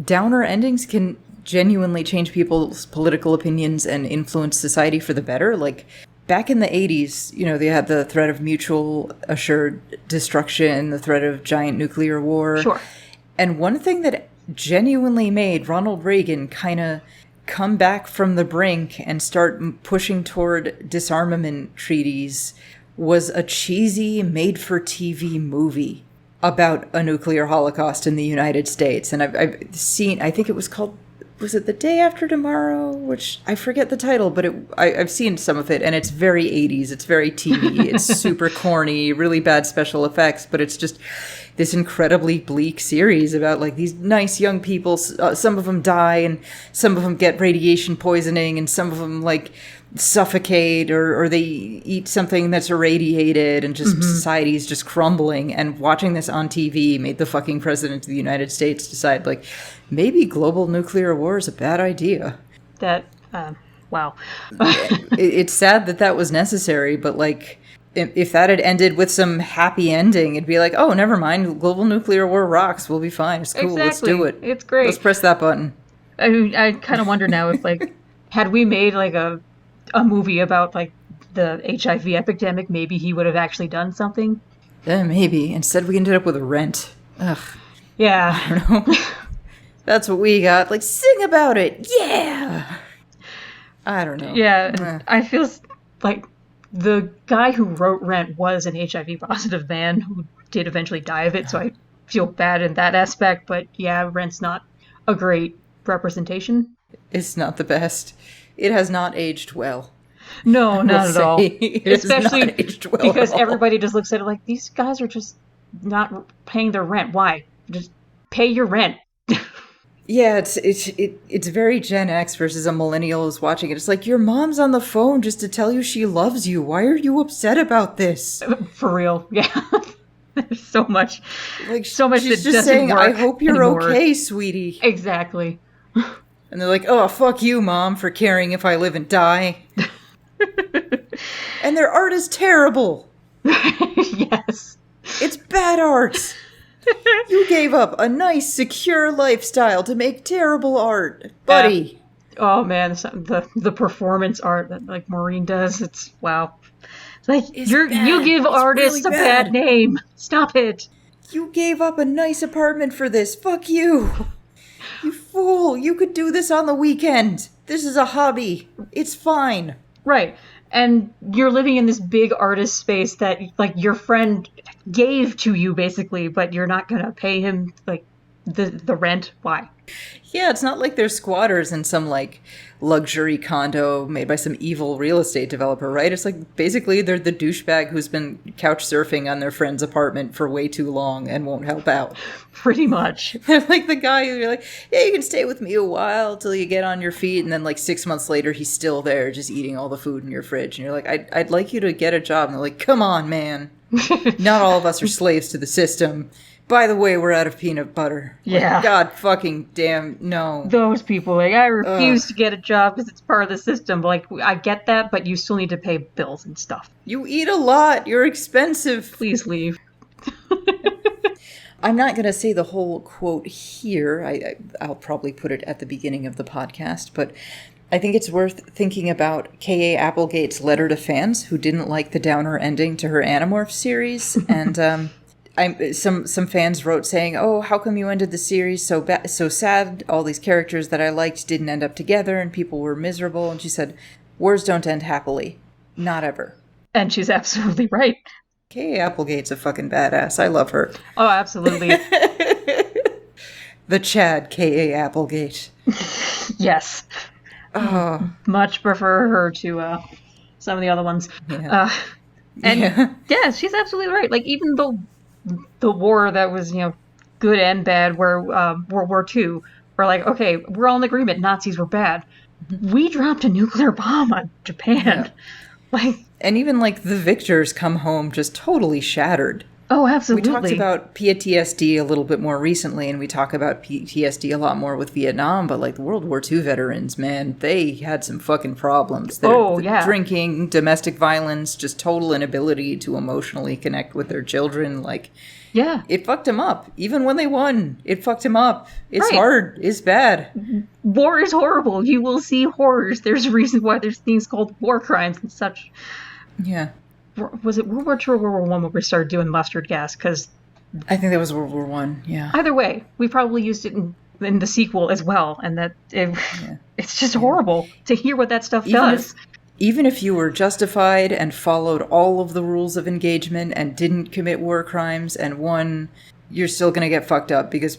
[SPEAKER 1] downer endings can genuinely change people's political opinions and influence society for the better. Like, back in the 80s, they had the threat of mutual assured destruction, the threat of giant nuclear war.
[SPEAKER 2] Sure.
[SPEAKER 1] And one thing that genuinely made Ronald Reagan kind of come back from the brink and start pushing toward disarmament treaties was a cheesy made-for-TV movie about a nuclear holocaust in the United States. And I've seen, I think it was called, was it The Day After Tomorrow? Which, I forget the title, but I've seen some of it, and it's very 80s. It's very TV. It's super corny, really bad special effects, but it's just this incredibly bleak series about like these nice young people. Some of them die, and some of them get radiation poisoning, and some of them like suffocate or they eat something that's irradiated, and just society's just crumbling. And watching this on TV made the fucking president of the United States decide, like, maybe global nuclear war is a bad idea.
[SPEAKER 2] Wow.
[SPEAKER 1] It's sad that was necessary, but like, if that had ended with some happy ending, it'd be like, oh, never mind, global nuclear war rocks, we'll be fine, it's cool, Let's do it.
[SPEAKER 2] It's great.
[SPEAKER 1] Let's press that button.
[SPEAKER 2] I kind of wonder now if, like, had we made like a movie about like the HIV epidemic, maybe he would have actually done something.
[SPEAKER 1] Maybe. Instead, we ended up with Rent. Ugh.
[SPEAKER 2] Yeah.
[SPEAKER 1] I don't know. That's what we got. Like, sing about it. Yeah. I don't know.
[SPEAKER 2] Yeah. I feel like the guy who wrote Rent was an HIV positive man who did eventually die of it, so I feel bad in that aspect. But yeah, Rent's not a great representation.
[SPEAKER 1] It's not the best. It has not aged well.
[SPEAKER 2] No, not at all.
[SPEAKER 1] Especially not aged well
[SPEAKER 2] because everybody just looks at it like, these guys are just not paying their rent. Why? Just pay your rent.
[SPEAKER 1] Yeah, it's very Gen X versus a millennial who's watching it. It's like, your mom's on the phone just to tell you she loves you. Why are you upset about this?
[SPEAKER 2] For real, yeah. There's so much.
[SPEAKER 1] Like,
[SPEAKER 2] so much
[SPEAKER 1] she's
[SPEAKER 2] that
[SPEAKER 1] just
[SPEAKER 2] doesn't
[SPEAKER 1] saying,
[SPEAKER 2] work
[SPEAKER 1] I hope you're
[SPEAKER 2] anymore.
[SPEAKER 1] okay, sweetie.
[SPEAKER 2] Exactly.
[SPEAKER 1] And they're like, oh, fuck you, Mom, for caring if I live and die. And their art is terrible.
[SPEAKER 2] Yes.
[SPEAKER 1] It's bad art. You gave up a nice, secure lifestyle to make terrible art, buddy.
[SPEAKER 2] Oh, man, the performance art that, like, Maureen does, it's, wow. It's like, you give artists really a bad name. Stop it.
[SPEAKER 1] You gave up a nice apartment for this. Fuck you. You fool. You could do this on the weekend. This is a hobby. It's fine.
[SPEAKER 2] Right. And you're living in this big artist space that, like, your friend gave to you, basically, but you're not going to pay him, like, the rent. Why?
[SPEAKER 1] Yeah, it's not like they're squatters in some, like, luxury condo made by some evil real estate developer, right? It's like, basically, they're the douchebag who's been couch surfing on their friend's apartment for way too long and won't help out.
[SPEAKER 2] Pretty much.
[SPEAKER 1] They're like the guy who you're like, yeah, you can stay with me a while till you get on your feet, and then, like, 6 months later, he's still there just eating all the food in your fridge. And you're like, I'd like you to get a job. And they're like, come on, man. Not all of us are slaves to the system. By the way, we're out of peanut butter.
[SPEAKER 2] Yeah.
[SPEAKER 1] Like, God fucking damn, no.
[SPEAKER 2] Those people, like, I refuse to get a job because it's part of the system. Like, I get that, but you still need to pay bills and stuff.
[SPEAKER 1] You eat a lot. You're expensive.
[SPEAKER 2] Please leave.
[SPEAKER 1] I'm not going to say the whole quote here. I'll probably put it at the beginning of the podcast, but I think it's worth thinking about KA Applegate's letter to fans who didn't like the downer ending to her Animorphs series. And some fans wrote saying, "Oh, how come you ended the series so sad? All these characters that I liked didn't end up together, and people were miserable." And she said, "Wars don't end happily, not ever."
[SPEAKER 2] And she's absolutely right.
[SPEAKER 1] KA Applegate's a fucking badass. I love her.
[SPEAKER 2] Oh, absolutely.
[SPEAKER 1] The Chad, KA Applegate.
[SPEAKER 2] Yes.
[SPEAKER 1] Oh,
[SPEAKER 2] much prefer her to some of the other ones.
[SPEAKER 1] Yeah.
[SPEAKER 2] Yeah, she's absolutely right. Like, even the war that was, good and bad, where World War II, we're like, okay, we're all in agreement, Nazis were bad. We dropped a nuclear bomb on Japan.
[SPEAKER 1] Yeah.
[SPEAKER 2] Like,
[SPEAKER 1] and even, like, the victors come home just totally shattered.
[SPEAKER 2] Oh, absolutely.
[SPEAKER 1] We talked about PTSD a little bit more recently, and we talk about PTSD a lot more with Vietnam, but, like, the World War II veterans, man, they had some fucking problems.
[SPEAKER 2] Yeah.
[SPEAKER 1] Drinking, domestic violence, just total inability to emotionally connect with their children, like...
[SPEAKER 2] Yeah.
[SPEAKER 1] It fucked him up. Even when they won, it fucked him up. It's
[SPEAKER 2] right.
[SPEAKER 1] hard. It's bad.
[SPEAKER 2] War is horrible. You will see horrors. There's a reason why there's things called war crimes and such.
[SPEAKER 1] Yeah.
[SPEAKER 2] Was it World War II or World War I where we started doing mustard gas? Because
[SPEAKER 1] I think that was World War I, yeah.
[SPEAKER 2] Either way, we probably used it in the sequel as well, and it's just horrible to hear what that stuff does.
[SPEAKER 1] Even if you were justified and followed all of the rules of engagement and didn't commit war crimes and won, you're still going to get fucked up because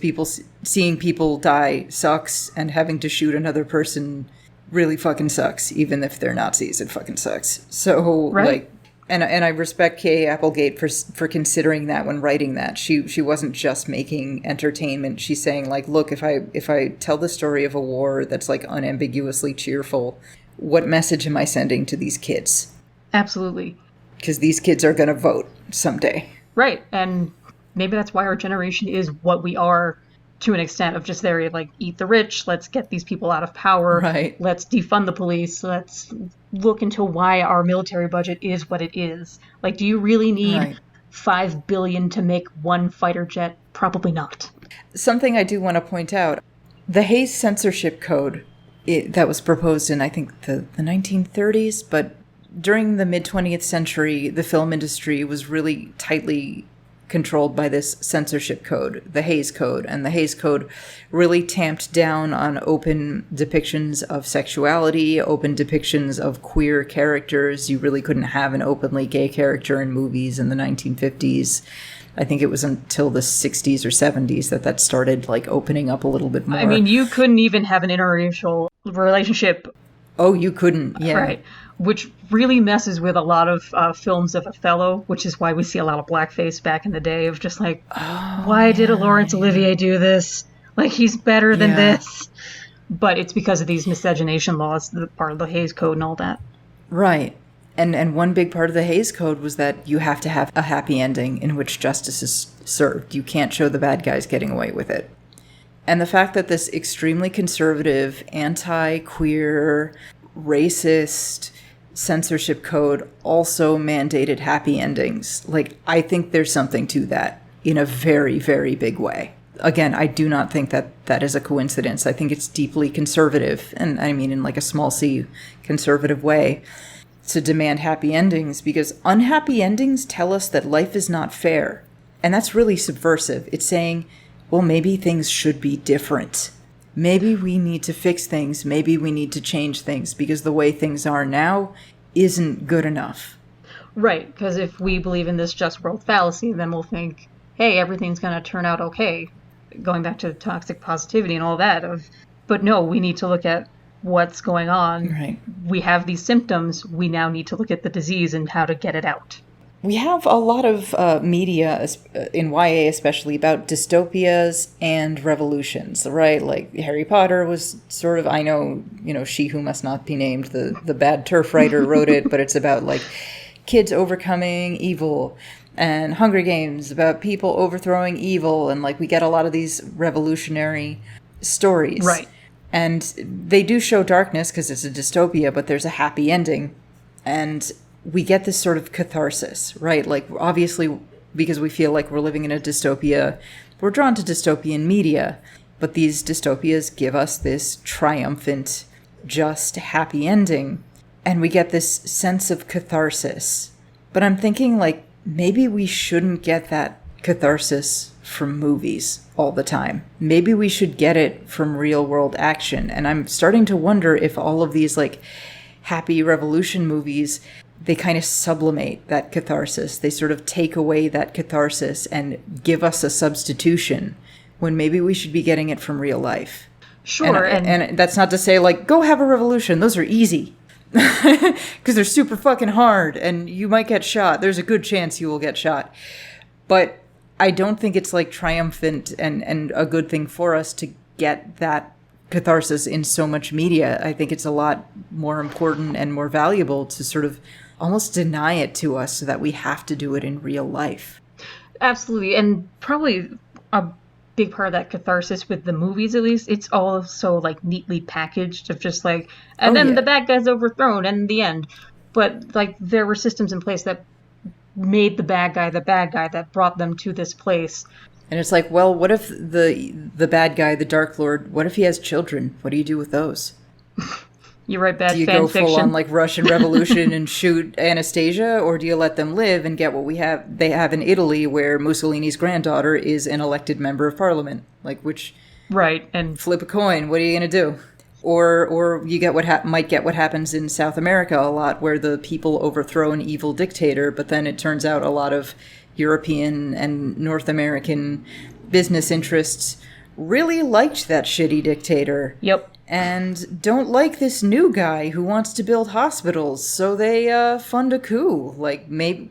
[SPEAKER 1] seeing people die sucks, and having to shoot another person really fucking sucks. Even if they're Nazis, it fucking sucks. So,
[SPEAKER 2] right.
[SPEAKER 1] like... And I respect KA Applegate for considering that when writing that. She wasn't just making entertainment. She's saying, like, look, if I tell the story of a war that's, like, unambiguously cheerful, what message am I sending to these kids?
[SPEAKER 2] Absolutely.
[SPEAKER 1] Because these kids are going to vote someday.
[SPEAKER 2] Right. And maybe that's why our generation is what we are, to an extent, of just very, like, eat the rich, let's get these people out of power,
[SPEAKER 1] right.
[SPEAKER 2] Let's defund the police, let's look into why our military budget is what it is. Like, do you really need $5 billion to make one fighter jet? Probably not.
[SPEAKER 1] Something I do want to point out, the Hays Censorship Code that was proposed in, I think, the 1930s, but during the mid-20th century, the film industry was really tightly controlled by this censorship code, the Hays Code. And the Hays Code really tamped down on open depictions of sexuality, open depictions of queer characters. You really couldn't have an openly gay character in movies in the 1950s. I think it was until the 60s or 70s that started, like, opening up a little bit more.
[SPEAKER 2] I mean, you couldn't even have an interracial relationship.
[SPEAKER 1] Oh, you couldn't, yeah.
[SPEAKER 2] Right. Which really messes with a lot of films of Othello, which is why we see a lot of blackface back in the day of just like, why did Laurence Olivier do this? Like, he's better than this. But it's because of these miscegenation laws, the part of the Hays Code and all that.
[SPEAKER 1] Right. And one big part of the Hays Code was that you have to have a happy ending in which justice is served. You can't show the bad guys getting away with it. And the fact that this extremely conservative, anti-queer, racist censorship code also mandated happy endings. Like, I think there's something to that in a very, very big way. Again, I do not think that is a coincidence. I think it's deeply conservative, and I mean in, like, a small c conservative way, to demand happy endings, because unhappy endings tell us that life is not fair. And that's really subversive. It's saying, well, maybe things should be different. Maybe we need to fix things. Maybe we need to change things, because the way things are now isn't good enough.
[SPEAKER 2] Right, because if we believe in this just world fallacy, then we'll think, hey, everything's going to turn out okay. Going back to toxic positivity and all that. But no, we need to look at what's going on.
[SPEAKER 1] Right.
[SPEAKER 2] We have these symptoms. We now need to look at the disease and how to get it out.
[SPEAKER 1] We have a lot of media, in YA especially, about dystopias and revolutions, right? Like Harry Potter was sort of, I know, She Who Must Not Be Named, the bad TERF writer wrote it, but it's about like kids overcoming evil. And Hunger Games about people overthrowing evil, and like we get a lot of these revolutionary stories.
[SPEAKER 2] Right.
[SPEAKER 1] And they do show darkness because it's a dystopia, but there's a happy ending. And we get this sort of catharsis, right? Like, obviously, because we feel like we're living in a dystopia, we're drawn to dystopian media. But these dystopias give us this triumphant, just, happy ending. And we get this sense of catharsis. But I'm thinking, like, maybe we shouldn't get that catharsis from movies all the time. Maybe we should get it from real-world action. And I'm starting to wonder if all of these, like, happy revolution movies, they kind of sublimate that catharsis. They sort of take away that catharsis and give us a substitution when maybe we should be getting it from real life.
[SPEAKER 2] Sure.
[SPEAKER 1] And that's not to say, like, go have a revolution. Those are easy. Because they're super fucking hard and you might get shot. There's a good chance you will get shot. But I don't think it's like triumphant and a good thing for us to get that catharsis in so much media. I think it's a lot more important and more valuable to sort of almost deny it to us so that we have to do it in real life.
[SPEAKER 2] Absolutely. And probably a big part of that catharsis with the movies, at least, it's all so like neatly packaged of just like, and then the bad guy's overthrown and the end. But like there were systems in place that made the bad guy that brought them to this place.
[SPEAKER 1] And it's like, well, what if the bad guy, the Dark Lord, what if he has children? What do you do with those?
[SPEAKER 2] You write bad fan fiction.
[SPEAKER 1] Do you go full on like Russian Revolution and shoot Anastasia, or do you let them live and get what they have in Italy, where Mussolini's granddaughter is an elected member of parliament? Like, which
[SPEAKER 2] right, and
[SPEAKER 1] flip a coin. What are you going to do? Or you get might get what happens in South America a lot, where the people overthrow an evil dictator, but then it turns out a lot of European and North American business interests really liked that shitty dictator.
[SPEAKER 2] Yep.
[SPEAKER 1] And don't like this new guy who wants to build hospitals, so they fund a coup. Like, maybe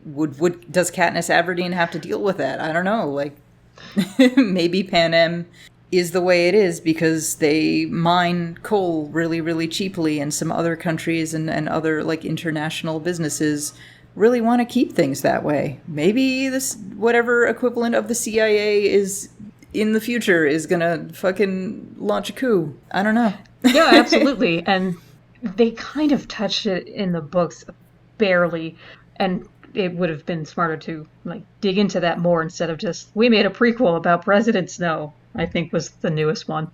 [SPEAKER 1] does Katniss Everdeen have to deal with that? I don't know. Like, maybe Pan Am is the way it is because they mine coal really, really cheaply, and some other countries and other like international businesses really want to keep things that way. Maybe this whatever equivalent of the CIA is in the future is gonna fucking launch a coup. I don't know.
[SPEAKER 2] Yeah, absolutely. And they kind of touched it in the books barely, and it would have been smarter to like dig into that more instead of just, we made a prequel about President Snow, I think was the newest one.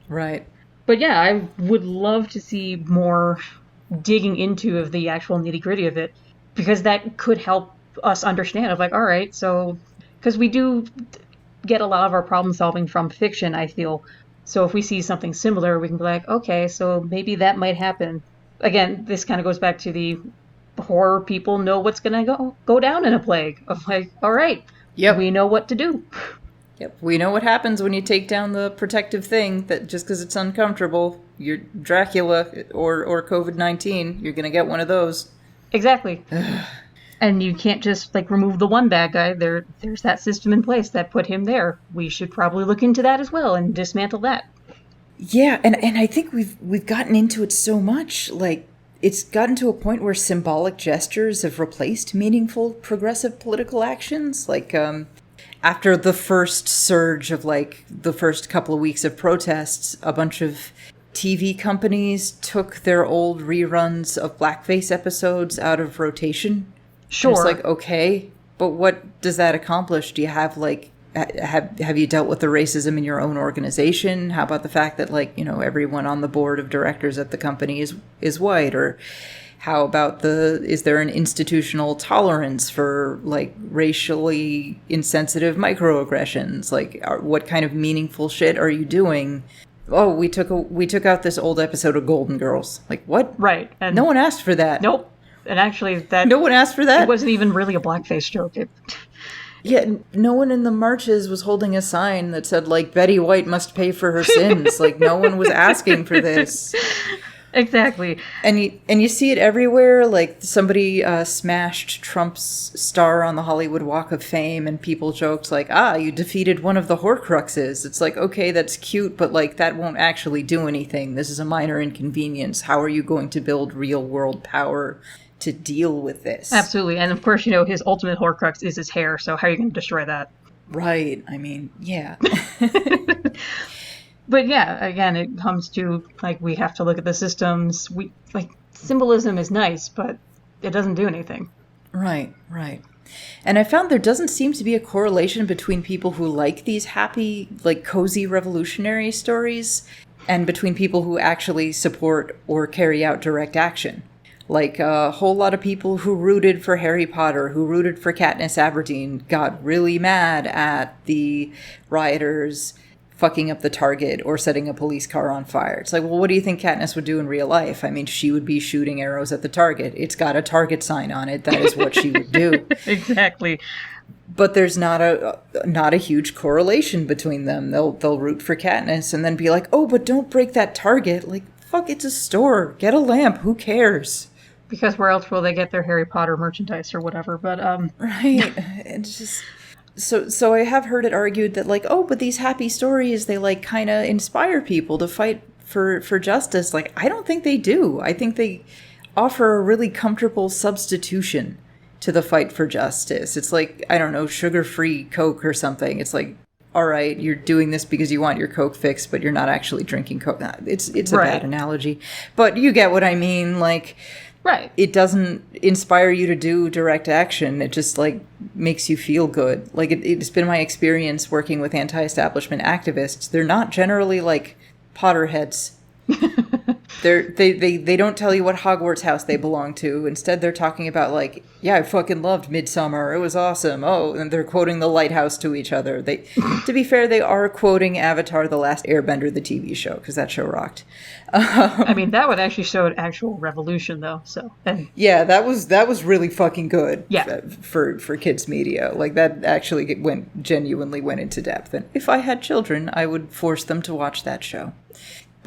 [SPEAKER 1] Right.
[SPEAKER 2] But yeah, I would love to see more digging into of the actual nitty-gritty of it, because that could help us understand of like, all right, so, because we do get a lot of our problem solving from fiction, I feel. So if we see something similar, we can be like, okay, so maybe that might happen. Again, this kind of goes back to the horror people know what's going to go down in a plague. Of like, all right,
[SPEAKER 1] yep,
[SPEAKER 2] we know what to do.
[SPEAKER 1] Yep, we know what happens when you take down the protective thing, that just because it's uncomfortable, you're Dracula or COVID-19, you're going to get one of those.
[SPEAKER 2] Exactly. And you can't just like remove the one bad guy. There's that system in place that put him there. We should probably look into that as well and dismantle that.
[SPEAKER 1] Yeah, and I think we've gotten into it so much. Like, it's gotten to a point where symbolic gestures have replaced meaningful progressive political actions. Like, after the first surge of like the first couple of weeks of protests, a bunch of TV companies took their old reruns of blackface episodes out of rotation.
[SPEAKER 2] Sure.
[SPEAKER 1] And it's like, okay, but what does that accomplish? Do you have like, have you dealt with the racism in your own organization? How about the fact that like, everyone on the board of directors at the company is white? Or how about is there an institutional tolerance for like racially insensitive microaggressions? Like, what kind of meaningful shit are you doing oh, we took out this old episode of Golden Girls. Like, what?
[SPEAKER 2] Right. And
[SPEAKER 1] no one asked for that.
[SPEAKER 2] Nope. And actually, that
[SPEAKER 1] no one asked for that.
[SPEAKER 2] It wasn't even really a blackface joke.
[SPEAKER 1] Yeah, no one in the marches was holding a sign that said, like, Betty White must pay for her sins. Like, no one was asking for this.
[SPEAKER 2] Exactly.
[SPEAKER 1] And you see it everywhere. Like, somebody smashed Trump's star on the Hollywood Walk of Fame, and people joked, like, you defeated one of the Horcruxes. It's like, okay, that's cute, but, like, that won't actually do anything. This is a minor inconvenience. How are you going to build real-world power to deal with this?
[SPEAKER 2] Absolutely. And, of course, his ultimate Horcrux is his hair, so how are you going to destroy that?
[SPEAKER 1] Right. I mean, yeah.
[SPEAKER 2] But yeah, again, it comes to, like, we have to look at the systems. Symbolism is nice, but it doesn't do anything.
[SPEAKER 1] Right. And I found there doesn't seem to be a correlation between people who like these happy, like, cozy revolutionary stories and between people who actually support or carry out direct action. Like, a whole lot of people who rooted for Harry Potter, who rooted for Katniss Everdeen, got really mad at the rioters fucking up the Target or setting a police car on fire. It's like, well, what do you think Katniss would do in real life? I mean, she would be shooting arrows at the Target. It's got a Target sign on it. That is what she would do.
[SPEAKER 2] Exactly.
[SPEAKER 1] But there's not a huge correlation between them. They'll root for Katniss and then be like, oh, but don't break that Target. Like, fuck, it's a store. Get a lamp. Who cares?
[SPEAKER 2] Because where else will they get their Harry Potter merchandise or whatever? But
[SPEAKER 1] right. It's just so I have heard it argued that, like, oh, but these happy stories, they, like, kind of inspire people to fight for justice. Like, I don't think they do. I think they offer a really comfortable substitution to the fight for justice. It's like, I don't know, sugar-free Coke or something. It's like, all right, you're doing this because you want your Coke fix, but you're not actually drinking Coke. It's a bad analogy, but you get what I mean. Like,
[SPEAKER 2] right.
[SPEAKER 1] It doesn't inspire you to do direct action. It just, like, makes you feel good. Like, it's been my experience working with anti-establishment activists. They're not generally, like, Potterheads. They don't tell you what Hogwarts house they belong to. Instead, they're talking about, like, yeah, I fucking loved Midsummer. It was awesome. Oh, and they're quoting The Lighthouse to each other. To be fair, they are quoting Avatar: The Last Airbender, the TV show, because that show rocked.
[SPEAKER 2] I mean, that would actually show an actual revolution, though. So
[SPEAKER 1] yeah, that was really fucking good.
[SPEAKER 2] Yeah.
[SPEAKER 1] For kids media, like, that actually genuinely went into depth. And if I had children, I would force them to watch that show.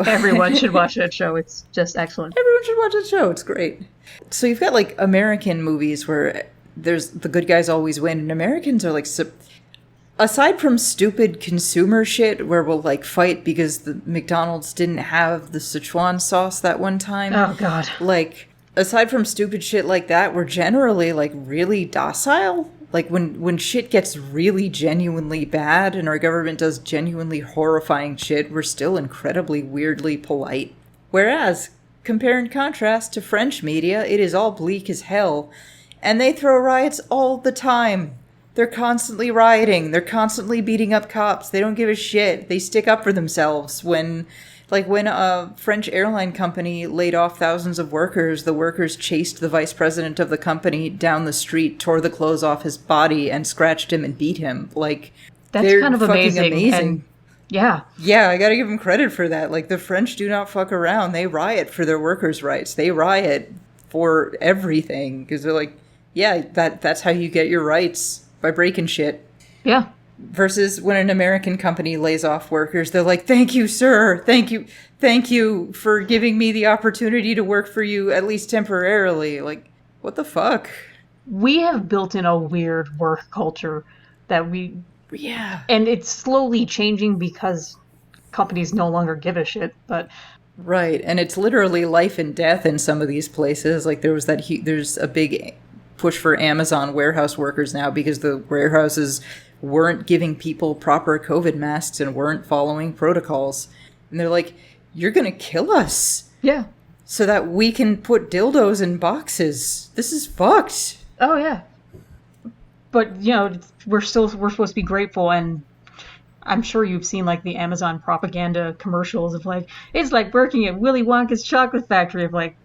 [SPEAKER 2] Everyone should watch that show. It's just excellent.
[SPEAKER 1] Everyone should watch that show. It's great. So you've got, like, American movies where there's the good guys always win, and Americans are, like, aside from stupid consumer shit where we'll, like, fight because the McDonald's didn't have the Szechuan sauce that one time.
[SPEAKER 2] Oh, God.
[SPEAKER 1] Like, aside from stupid shit like that, we're generally, like, really docile. Like, when shit gets really genuinely bad and our government does genuinely horrifying shit, we're still incredibly weirdly polite. Whereas, compare and contrast to French media, it is all bleak as hell. And they throw riots all the time. They're constantly rioting. They're constantly beating up cops. They don't give a shit. They stick up for themselves. When a French airline company laid off thousands of workers, the workers chased the vice president of the company down the street, tore the clothes off his body, and scratched him and beat him. Like,
[SPEAKER 2] that's kind of amazing. And yeah.
[SPEAKER 1] Yeah, I gotta give them credit for that. Like, the French do not fuck around. They riot for their workers' rights. They riot for everything. Because they're like, yeah, that's how you get your rights, by breaking shit.
[SPEAKER 2] Yeah.
[SPEAKER 1] Versus when an American company lays off workers, they're like, thank you, sir. Thank you for giving me the opportunity to work for you, at least temporarily. Like, what the fuck?
[SPEAKER 2] We have built in a weird work culture that
[SPEAKER 1] yeah.
[SPEAKER 2] And it's slowly changing because companies no longer give a shit, but...
[SPEAKER 1] Right, and it's literally life and death in some of these places. Like, there's a big push for Amazon warehouse workers now because the warehouses weren't giving people proper COVID masks and weren't following protocols. And they're like, you're going to kill us.
[SPEAKER 2] Yeah.
[SPEAKER 1] So that we can put dildos in boxes. This is fucked.
[SPEAKER 2] Oh, yeah. But, we're supposed to be grateful, and I'm sure you've seen, like, the Amazon propaganda commercials of, like, it's like working at Willy Wonka's chocolate factory of, like,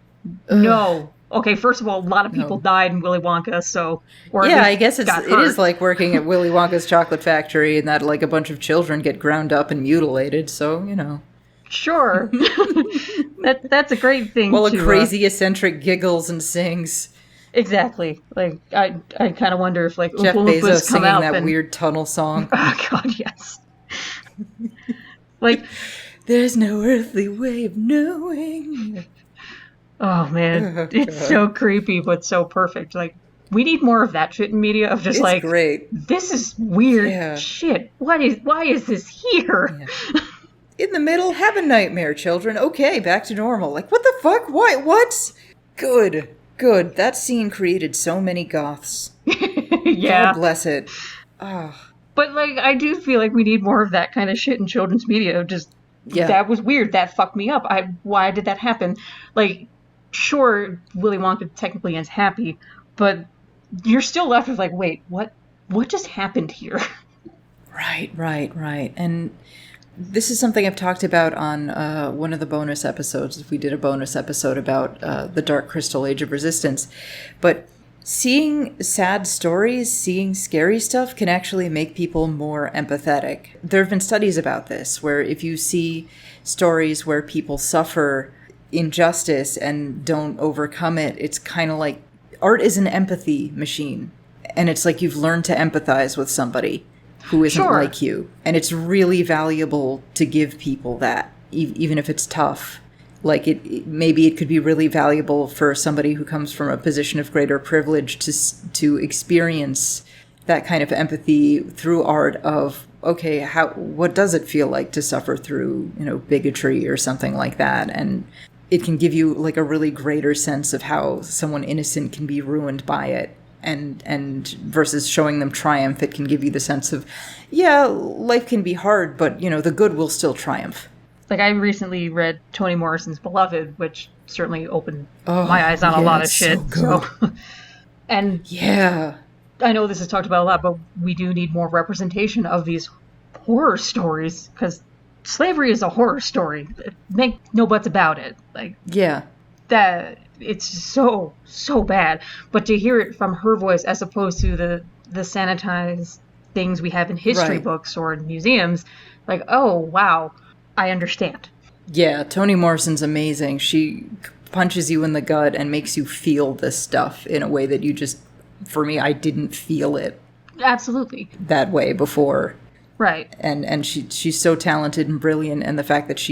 [SPEAKER 2] no. Okay, first of all, a lot of people died in Willy Wonka, so...
[SPEAKER 1] Yeah, I guess it is like working at Willy Wonka's chocolate factory and that, like, a bunch of children get ground up and mutilated, so,
[SPEAKER 2] Sure. That's a great thing.
[SPEAKER 1] While a crazy eccentric giggles and sings.
[SPEAKER 2] Exactly. Like I kind of wonder if like
[SPEAKER 1] Jeff
[SPEAKER 2] Oompa
[SPEAKER 1] Bezos
[SPEAKER 2] Loompas come
[SPEAKER 1] singing
[SPEAKER 2] out
[SPEAKER 1] that
[SPEAKER 2] and...
[SPEAKER 1] weird tunnel song.
[SPEAKER 2] Oh God, yes. Like,
[SPEAKER 1] there's no earthly way of knowing.
[SPEAKER 2] Oh man, it's so creepy but so perfect. Like, we need more of that shit in media. Of just
[SPEAKER 1] it's
[SPEAKER 2] like,
[SPEAKER 1] great.
[SPEAKER 2] This is weird shit. Why is this here?
[SPEAKER 1] Yeah. In the middle, have a nightmare, children. Okay, back to normal. Like, what the fuck? What? Good. That scene created so many goths.
[SPEAKER 2] Yeah.
[SPEAKER 1] God bless it. Oh.
[SPEAKER 2] But, like, I do feel like we need more of that kind of shit in children's media. Just, that was weird. That fucked me up. Why did that happen? Like, sure, Willy Wonka technically ends happy, but you're still left with, like, wait, what just happened here?
[SPEAKER 1] Right. And this is something I've talked about on one of the bonus episodes. We did a bonus episode about the Dark Crystal Age of Resistance. But seeing sad stories, seeing scary stuff can actually make people more empathetic. There have been studies about this, where if you see stories where people suffer injustice and don't overcome it, it's kind of like art is an empathy machine. And it's like you've learned to empathize with somebody who isn't like you. And it's really valuable to give people that, even if it's tough. Like, maybe it could be really valuable for somebody who comes from a position of greater privilege to experience that kind of empathy through art of, okay, what does it feel like to suffer through, bigotry or something like that? And it can give you, like, a really greater sense of how someone innocent can be ruined by it. And versus showing them triumph, it can give you the sense of, yeah, life can be hard, but, the good will still triumph.
[SPEAKER 2] Like, I recently read Toni Morrison's Beloved, which certainly opened my eyes on a lot of shit. So, and yeah, I know this is talked about a lot, but we do need more representation of these horror stories, because slavery is a horror story. Make no buts about it. Like, yeah, that it's so bad. But to hear it from her voice, as opposed to the sanitized things we have in history books or in museums, like, oh wow, I understand.
[SPEAKER 1] Yeah, Toni Morrison's amazing. She punches you in the gut and makes you feel this stuff in a way that you just, for me, I didn't feel it.
[SPEAKER 2] Absolutely.
[SPEAKER 1] That way before.
[SPEAKER 2] Right.
[SPEAKER 1] And she's so talented and brilliant, and the fact that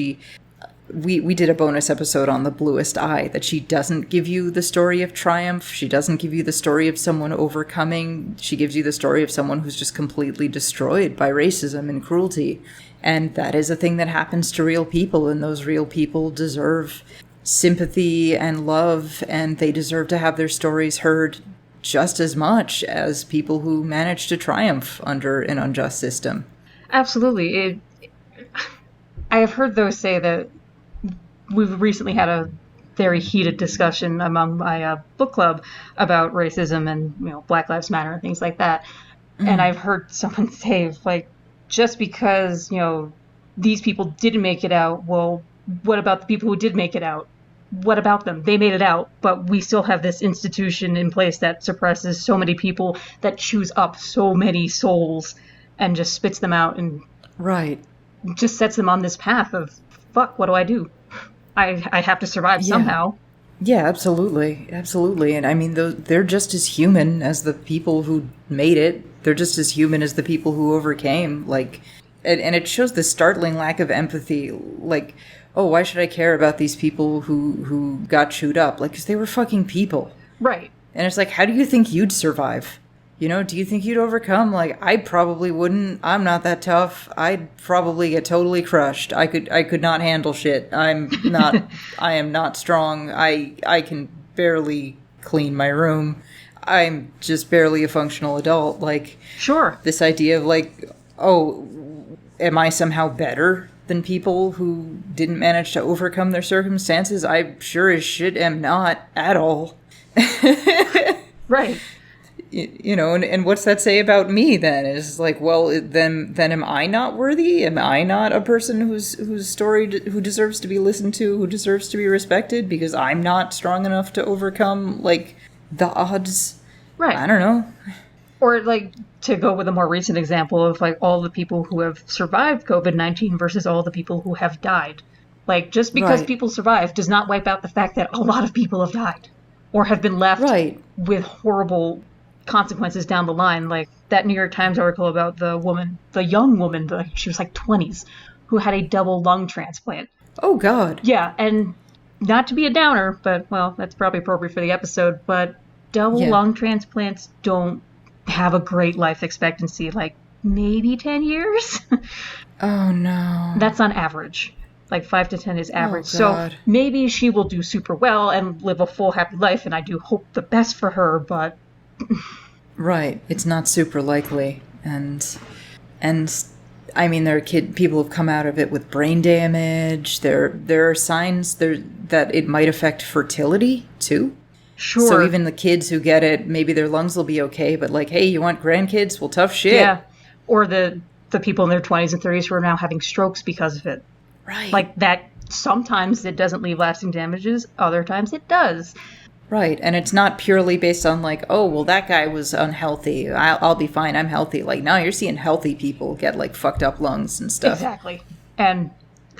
[SPEAKER 1] we did a bonus episode on The Bluest Eye, that she doesn't give you the story of triumph. She doesn't give you the story of someone overcoming. She gives you the story of someone who's just completely destroyed by racism and cruelty. And that is a thing that happens to real people, and those real people deserve sympathy and love, and they deserve to have their stories heard just as much as people who manage to triumph under an unjust system.
[SPEAKER 2] Absolutely. I have heard those say that we've recently had a very heated discussion among my book club about racism and Black Lives Matter and things like that. Mm. And I've heard someone say, like, just because these people didn't make it out, well, what about the people who did make it out? What about them? They made it out, but we still have this institution in place that suppresses so many people, that chews up so many souls and just spits them out and just sets them on this path of, fuck, what do I do? I have to survive somehow.
[SPEAKER 1] Yeah, absolutely. And I mean, they're just as human as the people who made it. They're just as human as the people who overcame. Like, and it shows the startling lack of empathy. Like, oh, why should I care about these people who got chewed up? Like, because they were fucking people. Right. And it's like, how do you think you'd survive? Do you think you'd overcome? Like, I probably wouldn't. I'm not that tough. I'd probably get totally crushed. I could not handle shit. I am not strong. I can barely clean my room. I'm just barely a functional adult. Like, sure. This idea of, like, oh, am I somehow better than people who didn't manage to overcome their circumstances? I sure as shit am not at all. Right. And what's that say about me then? Is like, well, then am I not worthy? Am I not a person whose story who deserves to be listened to, who deserves to be respected, because I'm not strong enough to overcome, like, the odds? Right. I don't know.
[SPEAKER 2] Or, like, to go with a more recent example of, like, all the people who have survived COVID-19 versus all the people who have died. Like, just because
[SPEAKER 1] Right.
[SPEAKER 2] people survive does not wipe out the fact that a lot of people have died or have been left
[SPEAKER 1] Right.
[SPEAKER 2] with horrible consequences down the line. Like that New York Times article about the young woman, she was like 20s, who had a double lung transplant.
[SPEAKER 1] Oh, God.
[SPEAKER 2] Yeah, and not to be a downer, but, well, that's probably appropriate for the episode, but double
[SPEAKER 1] Yeah.
[SPEAKER 2] lung transplants don't have a great life expectancy, like maybe 10 years?
[SPEAKER 1] Oh, no.
[SPEAKER 2] That's on average. Like 5 to 10 is average.
[SPEAKER 1] Oh,
[SPEAKER 2] So
[SPEAKER 1] God.
[SPEAKER 2] maybe she will do super well and live a full, happy life, and I do hope the best for her, but
[SPEAKER 1] Right. It's not super likely. And I mean, there are people have come out of it with brain damage. There are signs there that it might affect fertility too.
[SPEAKER 2] sure.
[SPEAKER 1] So even the kids who get it, maybe their lungs will be okay, but like, hey, you want grandkids? Well, tough shit.
[SPEAKER 2] Yeah. Or the people in their 20s and 30s who are now having strokes because of it.
[SPEAKER 1] Right.
[SPEAKER 2] Like that, sometimes it doesn't leave lasting damages, other times it does.
[SPEAKER 1] Right. And it's not purely based on like, oh, well, that guy was unhealthy. I'll be fine. I'm healthy. Like, no, you're seeing healthy people get like fucked up lungs and stuff.
[SPEAKER 2] Exactly. And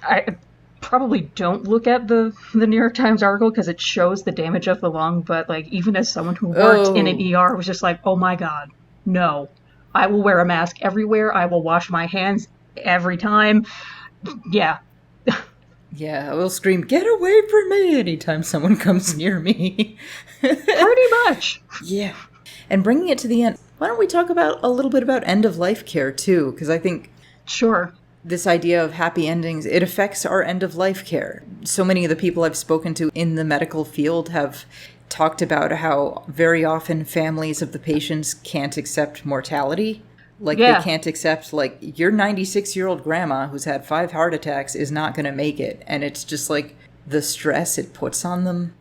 [SPEAKER 2] I probably don't look at the New York Times article because it shows the damage of the lung, but like even as someone who worked in an ER was just like, oh my God, no. I will wear a mask everywhere. I will wash my hands every time. Yeah.
[SPEAKER 1] Yeah, I will scream, get away from me anytime someone comes near me.
[SPEAKER 2] Pretty much.
[SPEAKER 1] Yeah. And bringing it to the end, why don't we talk about a little bit about end of life care too? Because I think
[SPEAKER 2] Sure.
[SPEAKER 1] this idea of happy endings, it affects our end of life care. So many of the people I've spoken to in the medical field have talked about how very often families of the patients can't accept mortality. Like,
[SPEAKER 2] Yeah.
[SPEAKER 1] they can't accept, like, your 96-year-old grandma who's had 5 heart attacks is not going to make it. And it's just, like, the stress it puts on them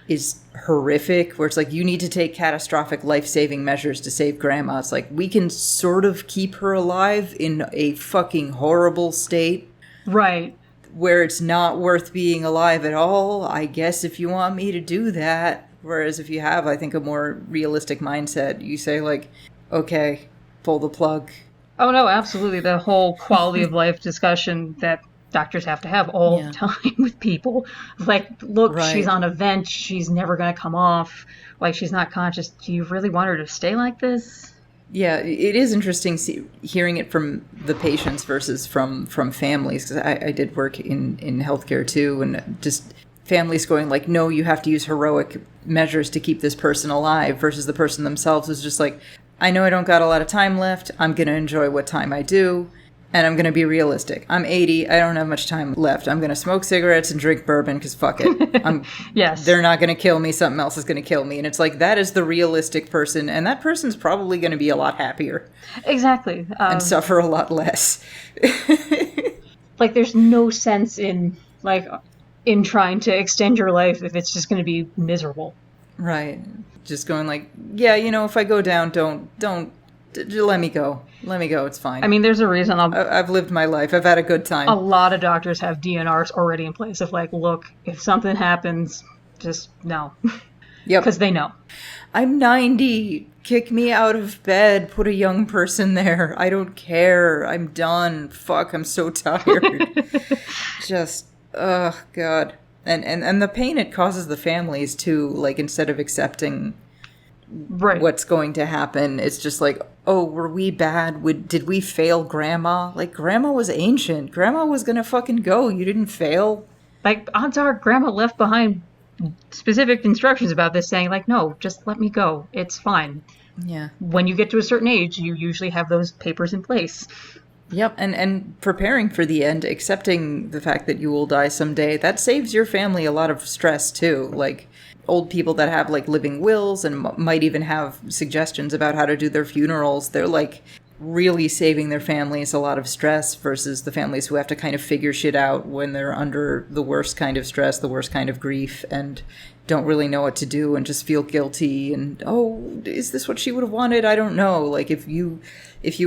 [SPEAKER 1] is horrific, where it's like, you need to take catastrophic life-saving measures to save grandma. It's like, we can sort of keep her alive in a fucking horrible state
[SPEAKER 2] Right.
[SPEAKER 1] where it's not worth being alive at all. I guess if you want me to do that. Whereas if you have, I think, a more realistic mindset, you say, like, okay, pull the plug.
[SPEAKER 2] Oh no, absolutely. The whole quality of life discussion that doctors have to have all the time with people. Like, look,
[SPEAKER 1] Right.
[SPEAKER 2] she's on a vent. She's never going to come off. Like, she's not conscious. Do you really want her to stay like this?
[SPEAKER 1] Yeah, it is interesting hearing it from the patients versus from families, because I did work in healthcare too, and just families going like, no, you have to use heroic measures to keep this person alive, versus the person themselves is just like, I know I don't got a lot of time left. I'm going to enjoy what time I do. And I'm going to be realistic. I'm 80. I don't have much time left. I'm going to smoke cigarettes and drink bourbon because fuck it.
[SPEAKER 2] Yes.
[SPEAKER 1] They're not going to kill me. Something else is going to kill me. And it's like, that is the realistic person. And that person's probably going to be a lot happier
[SPEAKER 2] Exactly.
[SPEAKER 1] and suffer a lot less.
[SPEAKER 2] Like, there's no sense in trying to extend your life if it's just going to be miserable.
[SPEAKER 1] Right. Just going like, yeah, if I go down, don't let me go. Let me go. It's fine.
[SPEAKER 2] I mean, there's a reason
[SPEAKER 1] I've lived my life. I've had a good time.
[SPEAKER 2] a lot of doctors have DNRs already in place of like, look, if something happens, just no.
[SPEAKER 1] Yep.
[SPEAKER 2] Because they know.
[SPEAKER 1] I'm 90. Kick me out of bed. Put a young person there. I don't care. I'm done. Fuck, I'm so tired. Just, oh, God. And the pain it causes the families too, like, instead of accepting
[SPEAKER 2] Right.
[SPEAKER 1] what's going to happen, it's just like, oh, were we bad? Did we fail grandma? Like, grandma was ancient. Grandma was gonna fucking go. You didn't fail.
[SPEAKER 2] Like, odds are grandma left behind specific instructions about this saying, like, no, just let me go. It's fine.
[SPEAKER 1] Yeah.
[SPEAKER 2] When you get to a certain age, you usually have those papers in place.
[SPEAKER 1] Yep, and preparing for the end, accepting the fact that you will die someday, that saves your family a lot of stress too. Like, old people that have like living wills and might even have suggestions about how to do their funerals, they're like really saving their families a lot of stress versus the families who have to kind of figure shit out when they're under the worst kind of stress, the worst kind of grief, and don't really know what to do and just feel guilty and, oh, is this what she would have wanted? I don't know. Like, if you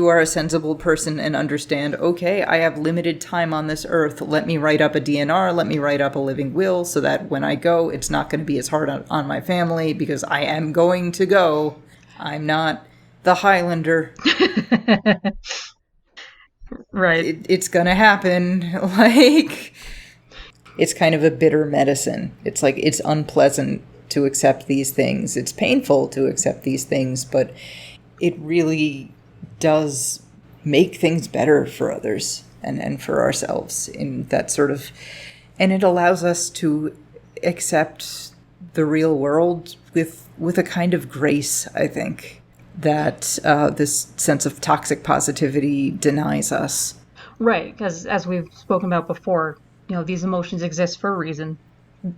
[SPEAKER 1] are a sensible person and understand, okay, I have limited time on this earth, let me write up a DNR, let me write up a living will so that when I go, it's not going to be as hard on my family because I am going to go. I'm not the Highlander.
[SPEAKER 2] Right.
[SPEAKER 1] It's going to happen. Like, it's kind of a bitter medicine. It's like, it's unpleasant to accept these things. It's painful to accept these things, but it really does make things better for others and for ourselves in that sort of, and it allows us to accept the real world with a kind of grace, I think, that this sense of toxic positivity denies us.
[SPEAKER 2] Right, because as we've spoken about before, these emotions exist for a reason.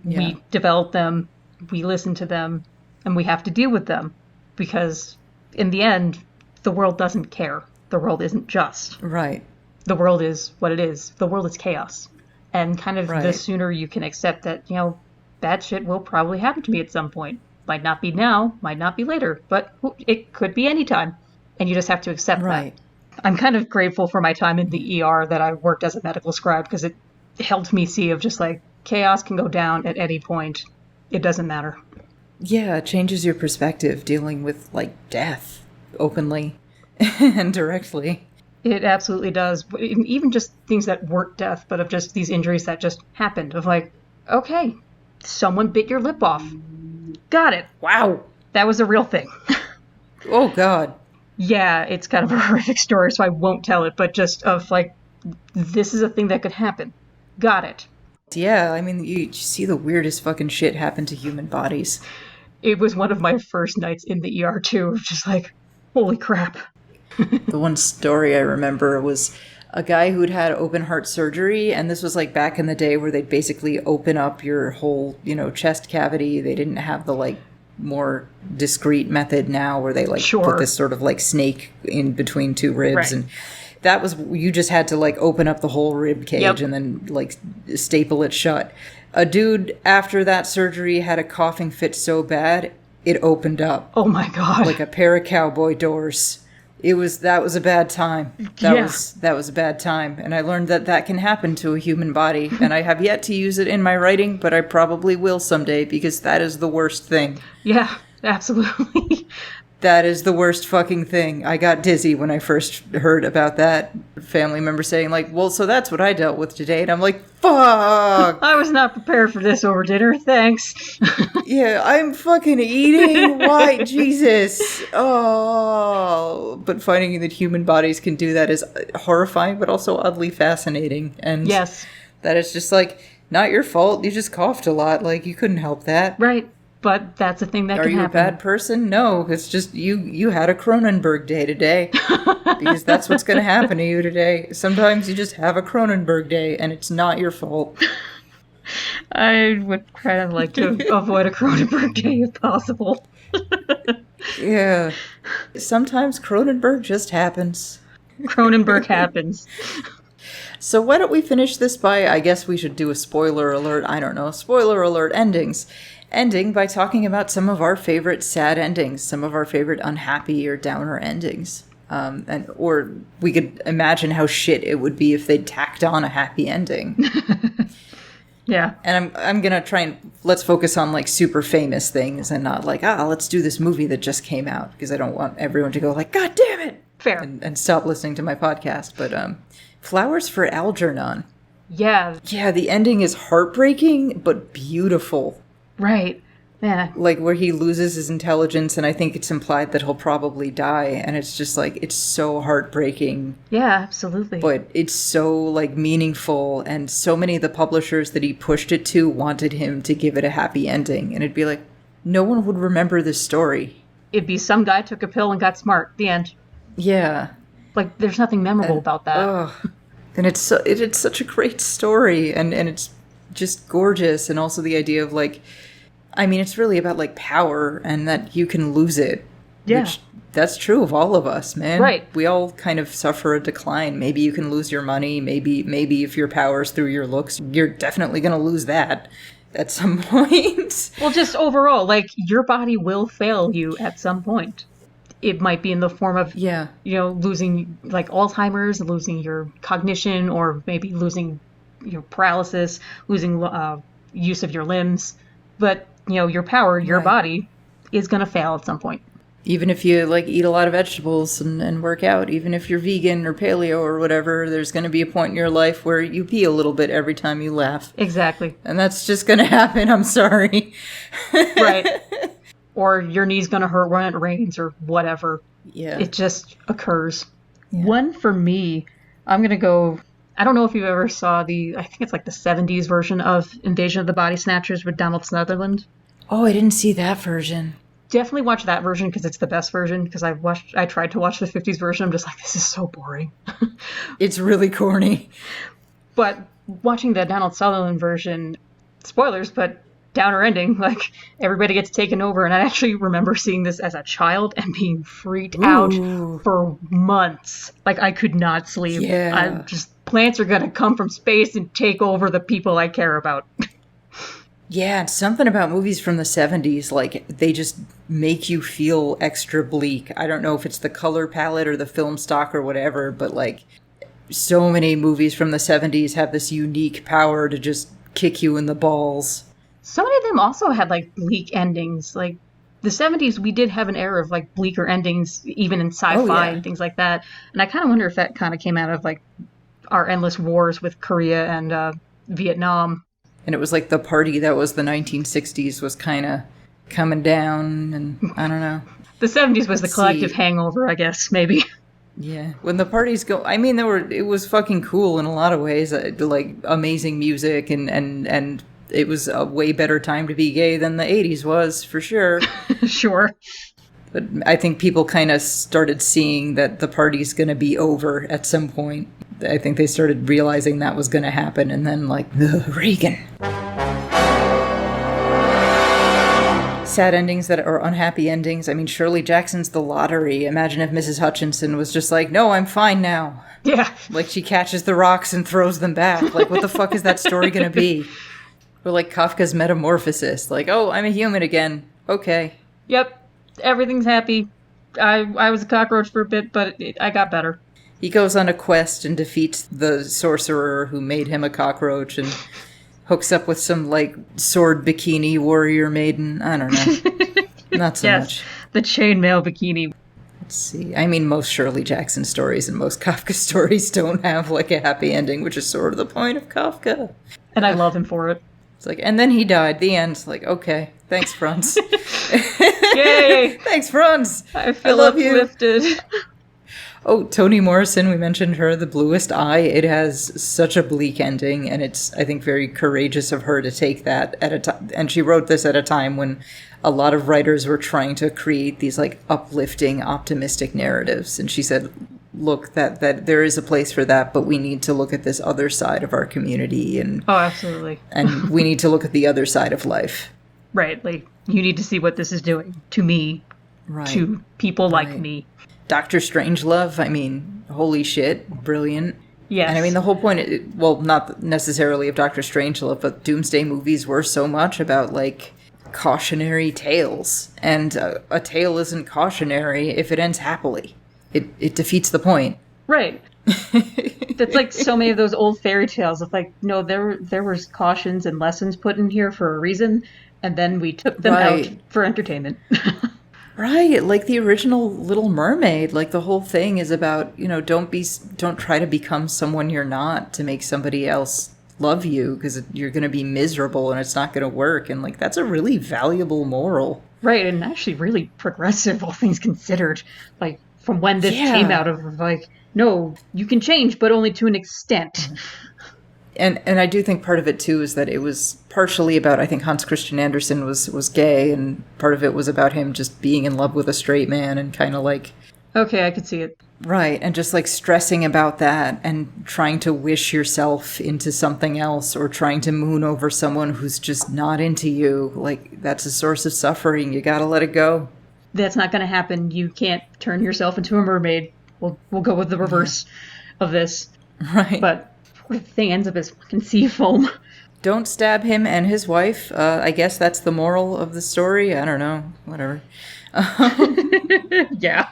[SPEAKER 1] Yeah.
[SPEAKER 2] We develop them, we listen to them, and we have to deal with them. Because in the end, the world doesn't care. The world isn't just.
[SPEAKER 1] Right.
[SPEAKER 2] The world is what it is. The world is chaos. And kind of the sooner you can accept that, bad shit will probably happen to me at some point. Might not be now, might not be later, but it could be anytime. And you just have to accept that. I'm kind of grateful for my time in the ER that I worked as a medical scribe, because it helped me see of just like, chaos can go down at any point. It doesn't matter.
[SPEAKER 1] Yeah, it changes your perspective dealing with, like, death openly and directly.
[SPEAKER 2] It absolutely does. Even just things that weren't death, but of just these injuries that just happened. Of like, okay, someone bit your lip off. Got it.
[SPEAKER 1] Wow.
[SPEAKER 2] That was a real thing.
[SPEAKER 1] Oh, God.
[SPEAKER 2] Yeah, it's kind of a horrific story, so I won't tell it, but just of like, this is a thing that could happen. Got it.
[SPEAKER 1] Yeah, I mean, you see the weirdest fucking shit happen to human bodies.
[SPEAKER 2] It was one of my first nights in the ER, too, of just like, holy crap.
[SPEAKER 1] The one story I remember was a guy who'd had open heart surgery, and this was like back in the day where they'd basically open up your whole, chest cavity. They didn't have the, like, more discreet method now where they, like, put this sort of, like, snake in between two ribs.
[SPEAKER 2] Right.
[SPEAKER 1] And that was, you just had to, like, open up the whole rib cage and then, like, staple it shut. A dude, after that surgery, had a coughing fit so bad, it opened up.
[SPEAKER 2] Oh, my God.
[SPEAKER 1] Like a pair of cowboy doors. That was a bad time. That was a bad time. And I learned that can happen to a human body. And I have yet to use it in my writing, but I probably will someday, because that is the worst thing.
[SPEAKER 2] Yeah, absolutely.
[SPEAKER 1] That is the worst fucking thing. I got dizzy when I first heard about that. Family member saying, like, well, so that's what I dealt with today. And I'm like, fuck!
[SPEAKER 2] I was not prepared for this over dinner, thanks.
[SPEAKER 1] Yeah, I'm fucking eating. Why? Jesus. Oh. But finding that human bodies can do that is horrifying, but also oddly fascinating. And
[SPEAKER 2] yes.
[SPEAKER 1] That is just like, not your fault. You just coughed a lot. Like, you couldn't help that.
[SPEAKER 2] Right. But that's a thing that can happen.
[SPEAKER 1] Are you a bad person? No, it's just you had a Cronenberg day today. Because that's what's going to happen to you today. Sometimes you just have a Cronenberg day, and it's not your fault.
[SPEAKER 2] I would kind of like to avoid a Cronenberg day if possible.
[SPEAKER 1] Yeah. Sometimes Cronenberg just happens.
[SPEAKER 2] Cronenberg happens.
[SPEAKER 1] So why don't we finish this by, I guess we should do a spoiler alert, I don't know, spoiler alert endings. Ending by talking about some of our favorite sad endings, some of our favorite unhappy or downer endings. Or we could imagine how shit it would be if they'd tacked on a happy ending.
[SPEAKER 2] Yeah.
[SPEAKER 1] And I'm going to try and let's focus on like super famous things and not like, let's do this movie that just came out, because I don't want everyone to go like, God damn it.
[SPEAKER 2] Fair.
[SPEAKER 1] And stop listening to my podcast. But Flowers for Algernon.
[SPEAKER 2] Yeah.
[SPEAKER 1] Yeah, the ending is heartbreaking, but beautiful.
[SPEAKER 2] Right. Yeah.
[SPEAKER 1] Like where he loses his intelligence, and I think it's implied that he'll probably die, and it's just like, it's so heartbreaking.
[SPEAKER 2] Yeah, absolutely.
[SPEAKER 1] But it's so like meaningful, and so many of the publishers that he pushed it to wanted him to give it a happy ending, and it'd be like, no one would remember this story.
[SPEAKER 2] It'd be some guy took a pill and got smart. The end.
[SPEAKER 1] Yeah.
[SPEAKER 2] Like, there's nothing memorable about that.
[SPEAKER 1] And it's such a great story, and it's just gorgeous, and also the idea of like, I mean, it's really about like power and that you can lose it.
[SPEAKER 2] Yeah.
[SPEAKER 1] Which, that's true of all of us, man.
[SPEAKER 2] Right.
[SPEAKER 1] We all kind of suffer a decline. Maybe you can lose your money. Maybe if your power's through your looks, you're definitely going to lose that at some point.
[SPEAKER 2] Well, just overall, like, your body will fail you at some point. It might be in the form of, losing like Alzheimer's, losing your cognition, or maybe losing your paralysis, losing use of your limbs. But, your power, your body, is going to fail at some point.
[SPEAKER 1] Even if you, like, eat a lot of vegetables and work out, even if you're vegan or paleo or whatever, there's going to be a point in your life where you pee a little bit every time you laugh.
[SPEAKER 2] Exactly.
[SPEAKER 1] And that's just going to happen. I'm sorry.
[SPEAKER 2] Right. Or your knee's going to hurt when it rains or whatever.
[SPEAKER 1] Yeah.
[SPEAKER 2] It just occurs.
[SPEAKER 1] Yeah.
[SPEAKER 2] One for me, I'm going to go... I don't know if you ever saw I think it's like the 70s version of Invasion of the Body Snatchers with Donald Sutherland.
[SPEAKER 1] Oh, I didn't see that version.
[SPEAKER 2] Definitely watch that version because it's the best version, because I tried to watch the 50s version. I'm just like, this is so boring.
[SPEAKER 1] It's really corny.
[SPEAKER 2] But watching the Donald Sutherland version, spoilers, but downer ending, like everybody gets taken over. And I actually remember seeing this as a child and being freaked out for months. Like I could not sleep.
[SPEAKER 1] Yeah.
[SPEAKER 2] Plants are going to come from space and take over the people I care about.
[SPEAKER 1] Yeah, something about movies from the 70s, like, they just make you feel extra bleak. I don't know if it's the color palette or the film stock or whatever, but, like, so many movies from the 70s have this unique power to just kick you in the balls.
[SPEAKER 2] So many of them also had, like, bleak endings. Like, the 70s, we did have an era of, like, bleaker endings, even in sci-fi and things like that. And I kind of wonder if that kind of came out of, like, our endless wars with Korea and Vietnam.
[SPEAKER 1] And it was like the party that was the 1960s was kind of coming down, and I don't know.
[SPEAKER 2] The 70s was the collective hangover, I guess, maybe.
[SPEAKER 1] Yeah, when the parties go, I mean, it was fucking cool in a lot of ways, like amazing music, and it was a way better time to be gay than the 80s was, for sure.
[SPEAKER 2] Sure.
[SPEAKER 1] But I think people kind of started seeing that the party's going to be over at some point. I think they started realizing that was going to happen, and then, like, Reagan. Sad endings that are unhappy endings. I mean, Shirley Jackson's The Lottery. Imagine if Mrs. Hutchinson was just like, no, I'm fine now.
[SPEAKER 2] Yeah.
[SPEAKER 1] Like, she catches the rocks and throws them back. Like, what the fuck is that story going to be? Or, like, Kafka's Metamorphosis. Like, oh, I'm a human again. Okay.
[SPEAKER 2] Yep. Everything's happy. I was a cockroach for a bit, but I got better.
[SPEAKER 1] He goes on a quest and defeats the sorcerer who made him a cockroach and hooks up with some, like, sword bikini warrior maiden. I don't know. Not so much.
[SPEAKER 2] The chainmail bikini.
[SPEAKER 1] Let's see. I mean, most Shirley Jackson stories and most Kafka stories don't have, like, a happy ending, which is sort of the point of Kafka.
[SPEAKER 2] And I love him for it.
[SPEAKER 1] It's like, and then he died. The end. It's like, okay. Thanks, Franz.
[SPEAKER 2] Yay!
[SPEAKER 1] Thanks, Franz.
[SPEAKER 2] I feel uplifted.
[SPEAKER 1] Oh, Toni Morrison, we mentioned her, The Bluest Eye. It has such a bleak ending, and it's, I think, very courageous of her to take that at a time. And she wrote this at a time when a lot of writers were trying to create these, like, uplifting, optimistic narratives. And she said, look, that there is a place for that, but we need to look at this other side of our community. And
[SPEAKER 2] oh, absolutely.
[SPEAKER 1] And we need to look at the other side of life.
[SPEAKER 2] Right. Like, you need to see what this is doing to me, to people like me.
[SPEAKER 1] Dr. Strangelove, I mean, holy shit, brilliant.
[SPEAKER 2] Yes.
[SPEAKER 1] And I mean, the whole point, well, not necessarily of Dr. Strangelove, but Doomsday movies were so much about, like, cautionary tales. And a tale isn't cautionary if it ends happily. It defeats the point.
[SPEAKER 2] Right. That's like so many of those old fairy tales of, like, no, there was cautions and lessons put in here for a reason, and then we took them out for entertainment.
[SPEAKER 1] Right, like the original Little Mermaid, like the whole thing is about, you know, don't try to become someone you're not to make somebody else love you, because you're going to be miserable and it's not going to work. And, like, that's a really valuable moral. Right,
[SPEAKER 2] and actually really progressive, all things considered. Like, from when this came out of, like, no, you can change, but only to an extent.
[SPEAKER 1] And I do think part of it, too, is that it was partially about, I think Hans Christian Andersen was gay, and part of it was about him just being in love with a straight man and kind of, like...
[SPEAKER 2] Okay, I could see it.
[SPEAKER 1] Right, and just, like, stressing about that and trying to wish yourself into something else or trying to moon over someone who's just not into you. Like, that's a source of suffering. You gotta let it go.
[SPEAKER 2] That's not gonna happen. You can't turn yourself into a mermaid. We'll go with the reverse of this.
[SPEAKER 1] Right.
[SPEAKER 2] But... the thing ends up as fucking sea foam.
[SPEAKER 1] Don't stab him and his wife. I guess that's the moral of the story. I don't know. Whatever.
[SPEAKER 2] Yeah.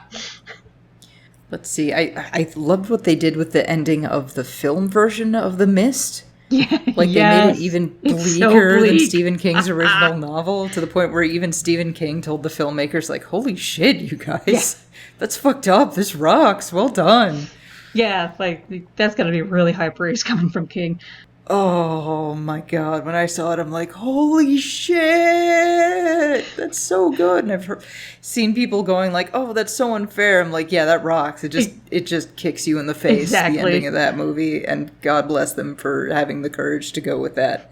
[SPEAKER 1] Let's see. I loved what they did with the ending of the film version of The Mist.
[SPEAKER 2] Yeah,
[SPEAKER 1] Like, they made it
[SPEAKER 2] yes.
[SPEAKER 1] even
[SPEAKER 2] It's so
[SPEAKER 1] bleaker than
[SPEAKER 2] bleak.
[SPEAKER 1] Stephen King's original novel, to the point where even Stephen King told the filmmakers, like, holy shit, you guys.
[SPEAKER 2] Yeah.
[SPEAKER 1] That's fucked up. This rocks. Well done.
[SPEAKER 2] Yeah, like, that's gotta be really high praise coming from King.
[SPEAKER 1] Oh my god, when I saw it, I'm like, holy shit, that's so good. And seen people going like, oh, that's so unfair. I'm like, yeah, that rocks. It just kicks you in the face,
[SPEAKER 2] Exactly.
[SPEAKER 1] the ending of that movie, and God bless them for having the courage to go with that,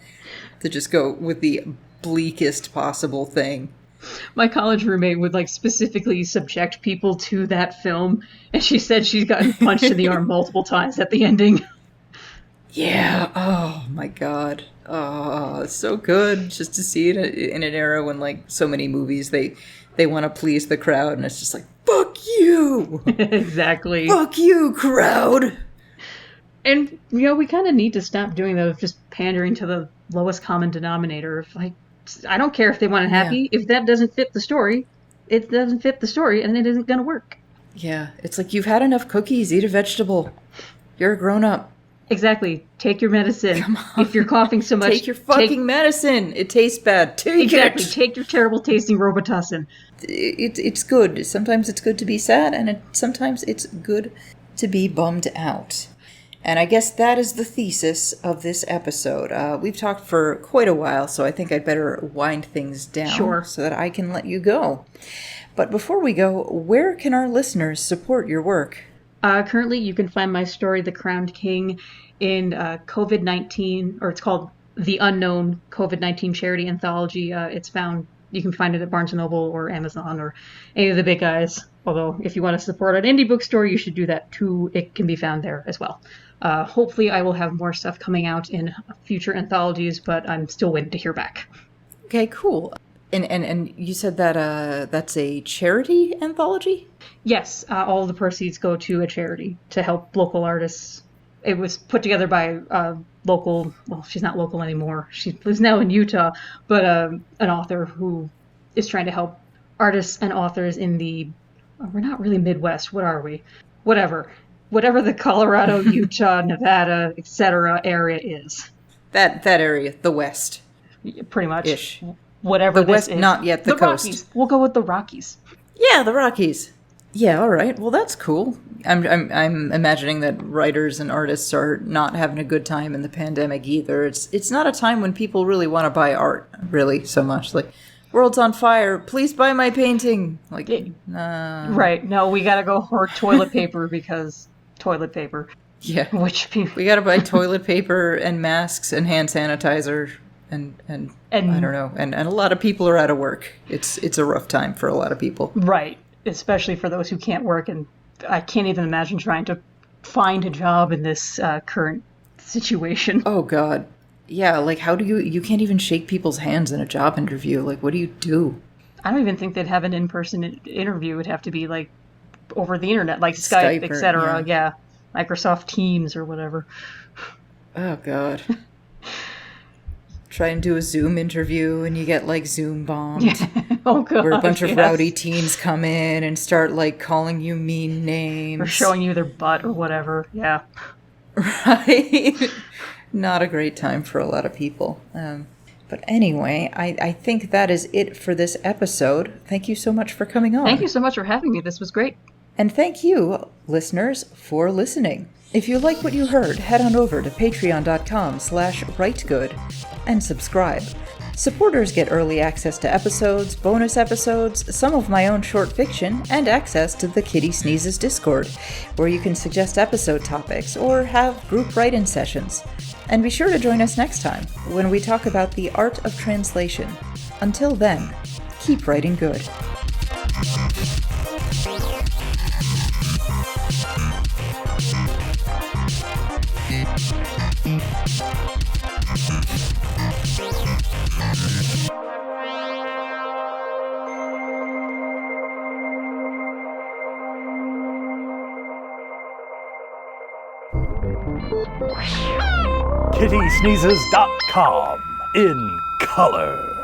[SPEAKER 1] to just go with the bleakest possible thing.
[SPEAKER 2] My college roommate would, like, specifically subject people to that film, and she said she's gotten punched in the arm multiple times at the ending.
[SPEAKER 1] Yeah. Oh my god. Oh, it's so good just to see it in an era when, like, so many movies they want to please the crowd, and it's just like, fuck you.
[SPEAKER 2] Exactly.
[SPEAKER 1] Fuck you, crowd.
[SPEAKER 2] And, we kind of need to stop doing that, of just pandering to the lowest common denominator. Like, I don't care if they want it happy.
[SPEAKER 1] Yeah.
[SPEAKER 2] If that doesn't fit the story, it doesn't fit the story, and it isn't going to work.
[SPEAKER 1] Yeah, it's like, you've had enough cookies, eat a vegetable. You're a grown-up.
[SPEAKER 2] Exactly. Take your medicine. Come on. If you're coughing so much,
[SPEAKER 1] take your fucking medicine. It tastes bad. Take
[SPEAKER 2] exactly.
[SPEAKER 1] it.
[SPEAKER 2] Take your terrible tasting Robitussin.
[SPEAKER 1] It's good. Sometimes it's good to be sad, and sometimes it's good to be bummed out. And I guess that is the thesis of this episode. We've talked for quite a while, so I think I'd better wind things down so that I can let you go. But before we go, where can our listeners support your work?
[SPEAKER 2] Currently, you can find my story, The Crowned King, in COVID-19, or it's called The Unknown COVID-19 Charity Anthology. You can find it at Barnes & Noble or Amazon or any of the big guys. Although, if you want to support an indie bookstore, you should do that too. It can be found there as well. Hopefully, I will have more stuff coming out in future anthologies, but I'm still waiting to hear back.
[SPEAKER 1] Okay, cool. And you said that that's a charity anthology?
[SPEAKER 2] Yes, all the proceeds go to a charity to help local artists. It was put together by local, well, she's not local anymore. She lives now in Utah, but an author who is trying to help artists and authors in we're not really Midwest, what are we? Whatever the Colorado, Utah, Nevada, etc. area is.
[SPEAKER 1] That area, the West.
[SPEAKER 2] Pretty much.
[SPEAKER 1] Ish.
[SPEAKER 2] Whatever
[SPEAKER 1] the West,
[SPEAKER 2] is.
[SPEAKER 1] not yet the coast.
[SPEAKER 2] Rockies. We'll go with the Rockies.
[SPEAKER 1] Yeah, the Rockies. Yeah, all right. Well, that's cool. I'm imagining that writers and artists are not having a good time in the pandemic either. It's not a time when people really want to buy art, really, so much. Like, world's on fire. Please buy my painting. Like,
[SPEAKER 2] right. No, we gotta go hoard toilet paper because toilet paper.
[SPEAKER 1] Yeah.
[SPEAKER 2] We
[SPEAKER 1] gotta buy toilet paper and masks and hand sanitizer and I don't know. And a lot of people are out of work. It's a rough time for a lot of people.
[SPEAKER 2] Right. Especially for those who can't work, and I can't even imagine trying to find a job in this current situation.
[SPEAKER 1] Oh God. Yeah, like, how do you can't even shake people's hands in a job interview. Like, what do you do?
[SPEAKER 2] I don't even think they'd have an in-person interview. It would have to be like over the internet, like Skype, etc. Yeah. Microsoft Teams or whatever.
[SPEAKER 1] Oh God. Try and do a Zoom interview and you get, like, Zoom bombed.
[SPEAKER 2] Yeah. Oh God.
[SPEAKER 1] Where a bunch of rowdy teens come in and start, like, calling you mean names.
[SPEAKER 2] Or showing you their butt or whatever. Yeah.
[SPEAKER 1] Right? Not a great time for a lot of people. But anyway, I think that is it for this episode. Thank you so much for coming on.
[SPEAKER 2] Thank you so much for having me. This was great.
[SPEAKER 1] And thank you, listeners, for listening. If you like what you heard, head on over to patreon.com/writegood and subscribe. Supporters get early access to episodes, bonus episodes, some of my own short fiction, and access to the Kitty Sneezes Discord, where you can suggest episode topics or have group write-in sessions. And be sure to join us next time when we talk about the art of translation. Until then, keep writing good.
[SPEAKER 3] KittySneezes.com in color.